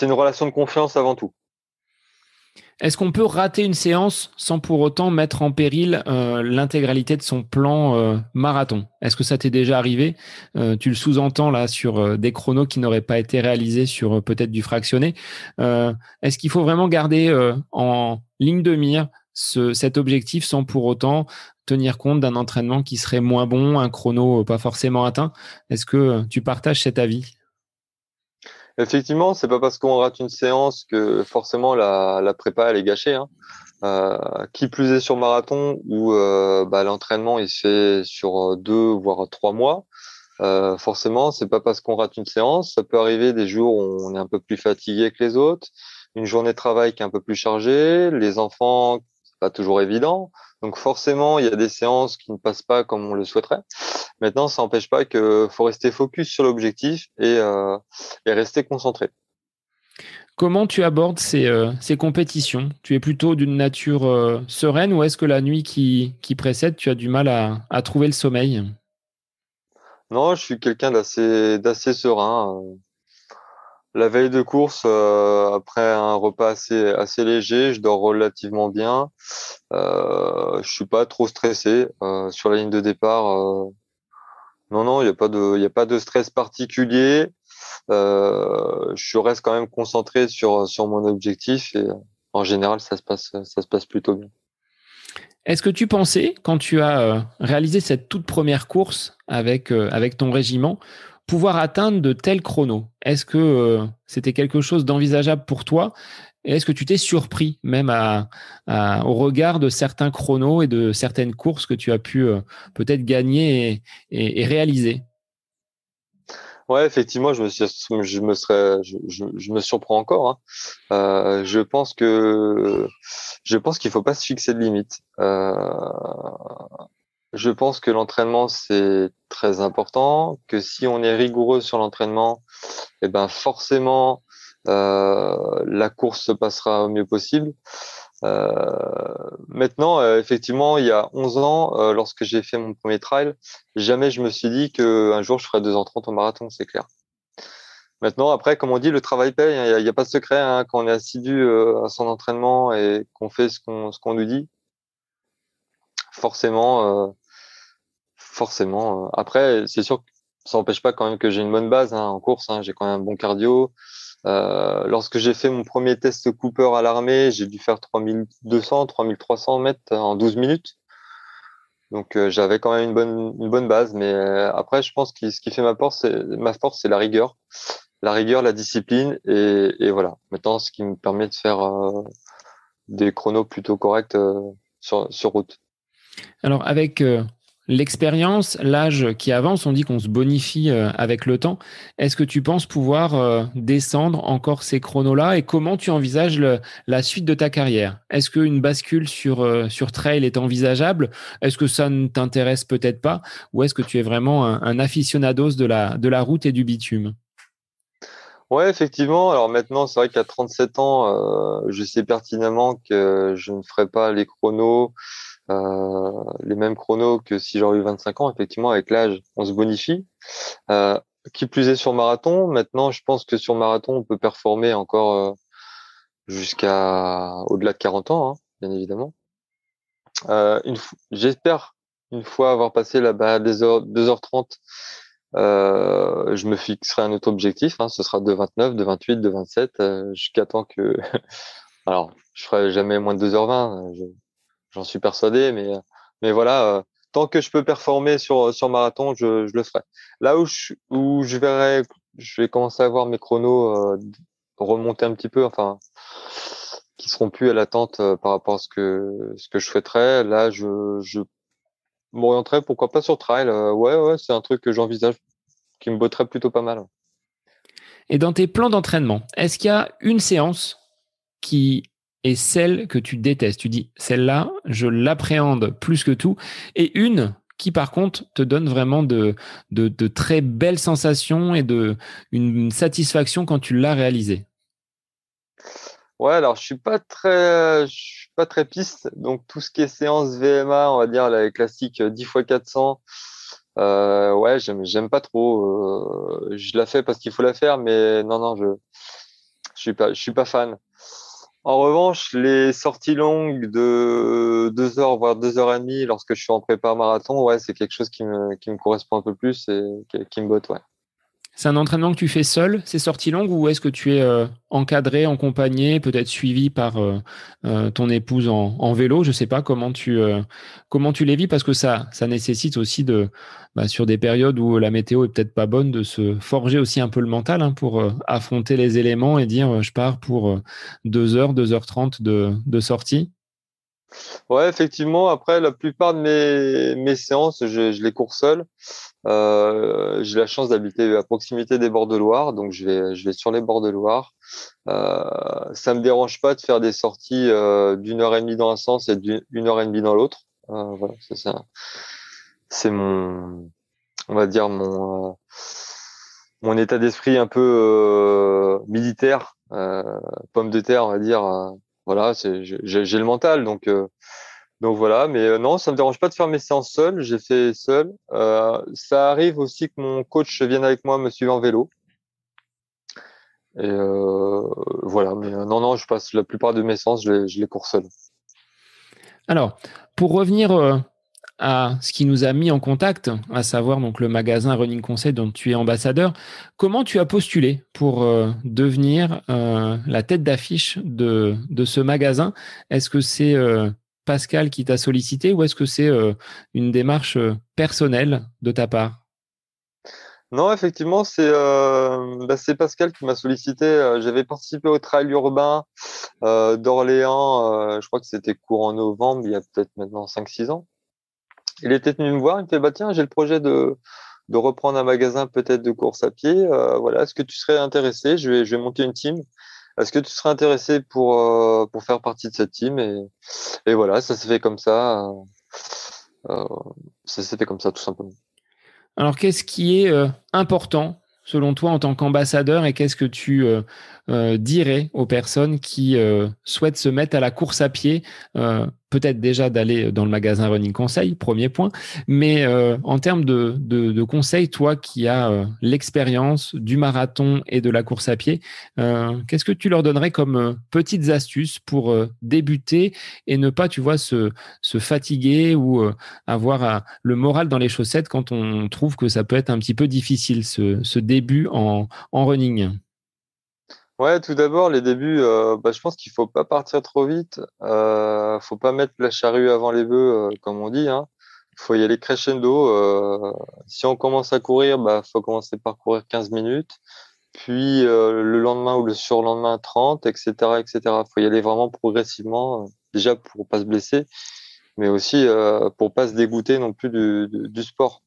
Speaker 2: une relation de confiance avant tout.
Speaker 1: Est-ce qu'on peut rater une séance sans pour autant mettre en péril l'intégralité de son plan marathon? Est-ce que ça t'est déjà arrivé? Tu le sous-entends là sur des chronos qui n'auraient pas été réalisés sur peut-être du fractionné. Est-ce qu'il faut vraiment garder en ligne de mire cet objectif sans pour autant tenir compte d'un entraînement qui serait moins bon, un chrono pas forcément atteint? Est-ce que tu partages cet avis?
Speaker 2: Effectivement, c'est pas parce qu'on rate une séance que forcément la prépa elle est gâchée, hein. Qui plus est sur marathon où l'entraînement il se fait sur 2 voire 3 mois. Forcément, c'est pas parce qu'on rate une séance. Ça peut arriver des jours où on est un peu plus fatigué que les autres, une journée de travail qui est un peu plus chargée, les enfants, c'est pas toujours évident. Donc forcément, il y a des séances qui ne passent pas comme on le souhaiterait. Maintenant, ça n'empêche pas que faut rester focus sur l'objectif et rester concentré.
Speaker 1: Comment tu abordes ces compétitions? Tu es plutôt d'une nature sereine ou est-ce que la nuit qui précède, tu as du mal à trouver le sommeil?
Speaker 2: Non, je suis quelqu'un d'assez serein. La veille de course, après un repas assez léger, je dors relativement bien. Je suis pas trop stressé sur la ligne de départ. Non, non, il y a pas de stress particulier. Je reste quand même concentré sur mon objectif et en général, ça se passe plutôt bien.
Speaker 1: Est-ce que tu pensais, quand tu as réalisé cette toute première course avec ton régiment, pouvoir atteindre de tels chronos? Est-ce que c'était quelque chose d'envisageable pour toi? Et est-ce que tu t'es surpris même au regard de certains chronos et de certaines courses que tu as pu peut-être gagner et réaliser?
Speaker 2: Ouais, effectivement, je me surprends encore, hein. Je pense qu'il faut pas se fixer de limite. Je pense que l'entraînement, c'est très important, que si on est rigoureux sur l'entraînement, eh ben forcément, la course se passera au mieux possible. Euh, Maintenant, effectivement, il y a 11 ans, lorsque j'ai fait mon premier trail, jamais je me suis dit qu'un jour je ferais 2h30 au marathon, c'est clair. Maintenant, après, comme on dit, le travail paye, hein. Il y a pas de secret, hein, quand on est assidu à son entraînement et qu'on fait ce qu'on nous dit, forcément, Après, c'est sûr que ça n'empêche pas quand même que j'ai une bonne base, hein, en course, hein. J'ai quand même un bon cardio. Lorsque j'ai fait mon premier test Cooper à l'armée, j'ai dû faire 3200, 3300 mètres en 12 minutes. Donc j'avais quand même une bonne base. Mais après, je pense que ce qui fait ma force, c'est la rigueur. La rigueur, la discipline. Et voilà. Maintenant, ce qui me permet de faire des chronos plutôt corrects sur route.
Speaker 1: Alors, avec l'expérience, l'âge qui avance, on dit qu'on se bonifie avec le temps. Est-ce que tu penses pouvoir descendre encore ces chronos-là et comment tu envisages la suite de ta carrière? Est-ce qu'une bascule sur trail est envisageable? Est-ce que ça ne t'intéresse peut-être pas? Ou est-ce que tu es vraiment un aficionados de la route et du bitume?
Speaker 2: Ouais, effectivement. Alors maintenant, c'est vrai qu'à 37 ans, je sais pertinemment que je ne ferai pas les mêmes chronos que si j'aurais eu 25 ans. Effectivement, avec l'âge, on se bonifie. Euh, qui plus est sur marathon. Maintenant, je pense que sur marathon, on peut performer encore jusqu'à au-delà de 40 ans, hein, bien évidemment. J'espère une fois avoir passé la barre des heures, 2h30, je me fixerai un autre objectif, hein, ce sera de 29, de 28, de 27, jusqu'à temps que, alors, je ferai jamais moins de 2h20, j'en suis persuadé, mais voilà, tant que je peux performer sur marathon, je le ferai. Là où je verrai, je vais commencer à voir mes chronos remonter un petit peu, enfin, qui seront plus à l'attente par rapport à ce que je souhaiterais. Là, je m'orienterai pourquoi pas sur trail. Ouais, ouais, c'est un truc que j'envisage, qui me botterait plutôt pas mal.
Speaker 1: Et dans tes plans d'entraînement, est-ce qu'il y a une séance qui est celle que tu détestes? Tu dis, celle-là, je l'appréhende plus que tout. Et une qui, par contre, te donne vraiment de très belles sensations et une satisfaction quand tu l'as réalisée.
Speaker 2: Ouais, alors je suis pas très piste, donc tout ce qui est séance VMA, on va dire la classique 10 x 400, ouais, j'aime pas trop. Je la fais parce qu'il faut la faire, mais non, non, je suis pas fan. En revanche, les sorties longues de 2 heures, voire 2h30, lorsque je suis en prépa marathon, ouais, c'est quelque chose qui me correspond un peu plus et qui me botte, ouais.
Speaker 1: C'est un entraînement que tu fais seul, ces sorties longues, ou est-ce que tu es encadré, accompagné, peut-être suivi par ton épouse en vélo? Je ne sais pas comment tu les vis, parce que ça nécessite aussi sur des périodes où la météo est peut-être pas bonne, de se forger aussi un peu le mental, hein, pour affronter les éléments et dire je pars pour 2 heures, 2h30 de sortie.
Speaker 2: Ouais, effectivement. Après, la plupart de mes séances, je les cours seul. J'ai la chance d'habiter à proximité des bords de Loire, donc je vais sur les bords de Loire. Ça me dérange pas de faire des sorties d'1h30 dans un sens et d'1h30 dans l'autre. Voilà, c'est on va dire mon état d'esprit un peu militaire, pomme de terre, on va dire. Voilà, j'ai le mental, donc voilà, mais non, ça me dérange pas de faire mes séances seul. J'ai fait seul. Ça arrive aussi que mon coach vienne avec moi me suivre en vélo. Et voilà, mais non, non, je passe la plupart de mes séances, je les cours seul.
Speaker 1: Alors, pour revenir à ce qui nous a mis en contact, à savoir donc le magasin Running Conseil dont tu es ambassadeur, comment tu as postulé pour devenir la tête d'affiche de ce magasin? Est-ce que c'est Pascal qui t'a sollicité, ou est-ce que c'est une démarche personnelle de ta part?
Speaker 2: Non, effectivement, c'est Pascal qui m'a sollicité. J'avais participé au trail urbain d'Orléans. Je crois que c'était courant novembre, il y a peut-être maintenant 5-6 ans. Il était venu me voir, il me fait bah tiens, j'ai le projet de reprendre un magasin peut-être de course à pied. Voilà, est-ce que tu serais intéressé? Je vais monter une team. Est-ce que tu serais intéressé pour faire partie de cette team? Et voilà, ça s'est fait comme ça. Euh, ça s'est fait comme ça, tout simplement.
Speaker 1: Alors, qu'est-ce qui est important selon toi en tant qu'ambassadeur et qu'est-ce que tu dirais aux personnes qui souhaitent se mettre à la course à pied, peut-être déjà d'aller dans le magasin Running Conseil, premier point, mais en termes de conseils, toi qui as l'expérience du marathon et de la course à pied, qu'est-ce que tu leur donnerais comme petites astuces pour débuter et ne pas, tu vois, se fatiguer ou avoir le moral dans les chaussettes quand on trouve que ça peut être un petit peu difficile, ce début en running.
Speaker 2: Ouais, tout d'abord, les débuts, je pense qu'il faut pas partir trop vite. Faut pas mettre la charrue avant les bœufs, comme on dit, hein. Faut y aller crescendo. Si on commence à courir, faut commencer par courir 15 minutes, puis le lendemain ou le surlendemain 30, etc., etc. Faut y aller vraiment progressivement, déjà pour pas se blesser, mais aussi pour pas se dégoûter non plus du sport.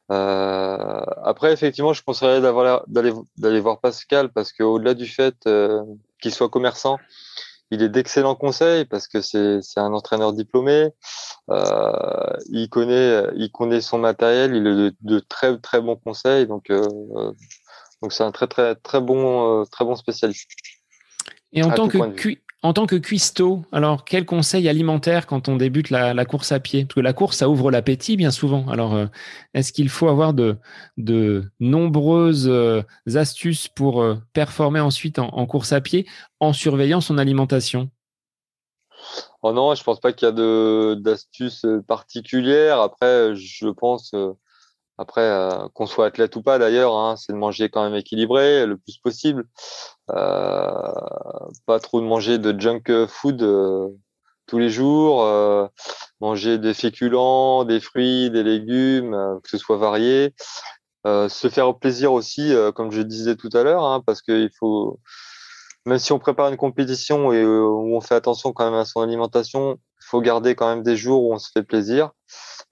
Speaker 2: Après, effectivement, je conseillerais d'aller voir Pascal parce qu'au-delà du fait qu'il soit commerçant, il est d'excellents conseils parce que c'est un entraîneur diplômé. Il connaît son matériel, il a de très très bons conseils. Donc c'est un très très très bon spécialiste
Speaker 1: Et
Speaker 2: à tout point de vue.
Speaker 1: en tant que cuistot, alors quel conseil alimentaire quand on débute la course à pied? Parce que la course, ça ouvre l'appétit bien souvent. Alors, est-ce qu'il faut avoir de nombreuses astuces pour performer ensuite en course à pied en surveillant son alimentation?
Speaker 2: Oh non, je pense pas qu'il y a de d'astuces particulières. Après, je pense après qu'on soit athlète ou pas d'ailleurs, hein, c'est de manger quand même équilibré le plus possible. Euh, Pas trop de manger de junk food tous les jours. Manger des féculents, des fruits, des légumes, que ce soit varié. Se faire plaisir aussi, comme je disais tout à l'heure, hein, parce qu'il faut, même si on prépare une compétition et où on fait attention quand même à son alimentation, il faut garder quand même des jours où on se fait plaisir.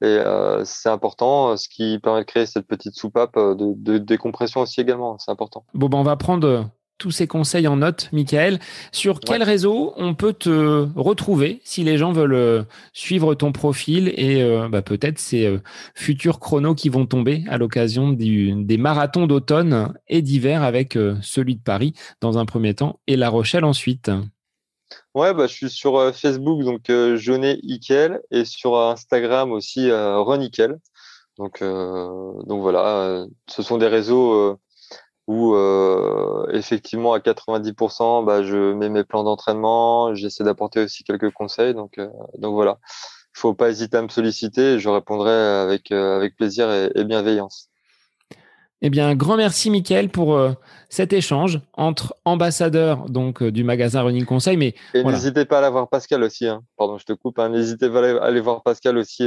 Speaker 2: Et c'est important, ce qui permet de créer cette petite soupape de décompression aussi également. C'est important.
Speaker 1: Bon, ben, on va prendre tous ces conseils en note, Michael. Sur
Speaker 2: Ouais.
Speaker 1: quel réseau on peut te retrouver si les gens veulent suivre ton profil et peut-être ces futurs chronos qui vont tomber à l'occasion des marathons d'automne et d'hiver avec celui de Paris dans un premier temps et La Rochelle ensuite.
Speaker 2: Ouais, je suis sur Facebook, donc Jaunet Ickel, et sur Instagram aussi Renikel. Donc voilà, ce sont des réseaux où effectivement à 90%, je mets mes plans d'entraînement, j'essaie d'apporter aussi quelques conseils. Donc voilà, faut pas hésiter à me solliciter, je répondrai avec plaisir et bienveillance.
Speaker 1: Eh bien, un grand merci, Michael, pour cet échange entre ambassadeurs donc du magasin Running Conseil. Mais
Speaker 2: Et
Speaker 1: voilà,
Speaker 2: n'hésitez pas à aller voir Pascal aussi, hein. Pardon, je te coupe, hein. N'hésitez pas à aller voir Pascal aussi.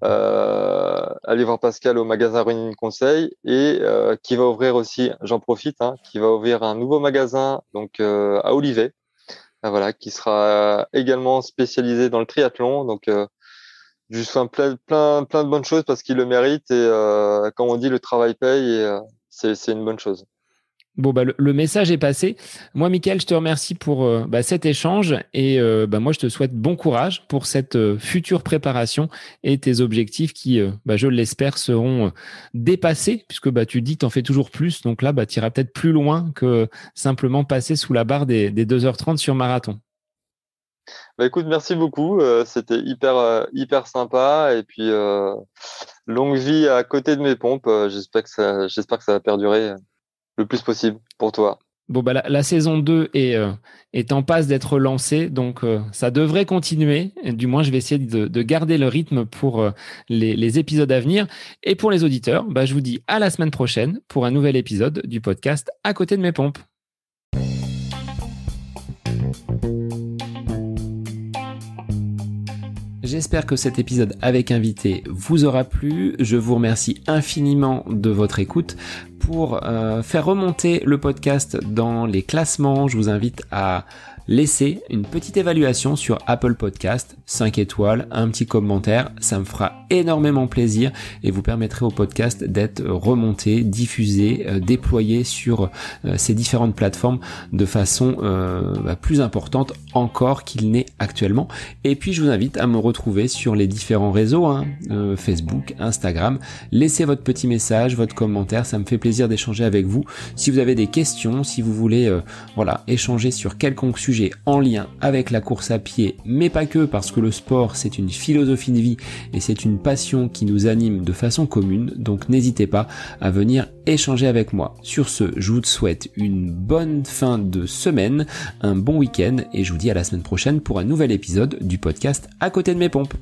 Speaker 2: Aller voir Pascal au magasin Running Conseil et qui va ouvrir aussi, j'en profite, hein, qui va ouvrir un nouveau magasin donc à Olivet, voilà, qui sera également spécialisé dans le triathlon. Je lui souhaite plein de bonnes choses parce qu'il le mérite et comme on dit, le travail paye et c'est une bonne chose.
Speaker 1: bon, le message est passé. Moi, Michael, je te remercie pour cet échange et moi, je te souhaite bon courage pour cette future préparation et tes objectifs qui, je l'espère, seront dépassés puisque tu dis que tu en fais toujours plus. Donc là, tu iras peut-être plus loin que simplement passer sous la barre des 2h30 sur marathon.
Speaker 2: Écoute, merci beaucoup. C'était hyper sympa et puis longue vie à côté de mes pompes. J'espère que ça va perdurer le plus possible pour toi.
Speaker 1: Bon, la saison 2 est en passe d'être lancée, donc ça devrait continuer. Et du moins, je vais essayer de garder le rythme pour les épisodes à venir. Et pour les auditeurs, je vous dis à la semaine prochaine pour un nouvel épisode du podcast À côté de mes pompes. J'espère que cet épisode avec invité vous aura plu. Je vous remercie infiniment de votre écoute. Pour faire remonter le podcast dans les classements, je vous invite à laisser une petite évaluation sur Apple Podcast, 5 étoiles, un petit commentaire, ça me fera énormément plaisir et vous permettrez au podcast d'être remonté, diffusé, déployé sur ces différentes plateformes de façon plus importante encore qu'il n'est actuellement. Et puis je vous invite à me retrouver sur les différents réseaux, Facebook, Instagram. Laissez votre petit message, votre commentaire, ça me fait plaisir d'échanger avec vous. Si vous avez des questions, si vous voulez échanger sur quelconque sujet en lien avec la course à pied, mais pas que, parce que le sport c'est une philosophie de vie et c'est une passion qui nous anime de façon commune, donc n'hésitez pas à venir échanger avec moi. Sur ce, je vous souhaite une bonne fin de semaine, un bon week-end et je vous dis à la semaine prochaine pour un nouvel épisode du podcast À côté de mes pompes.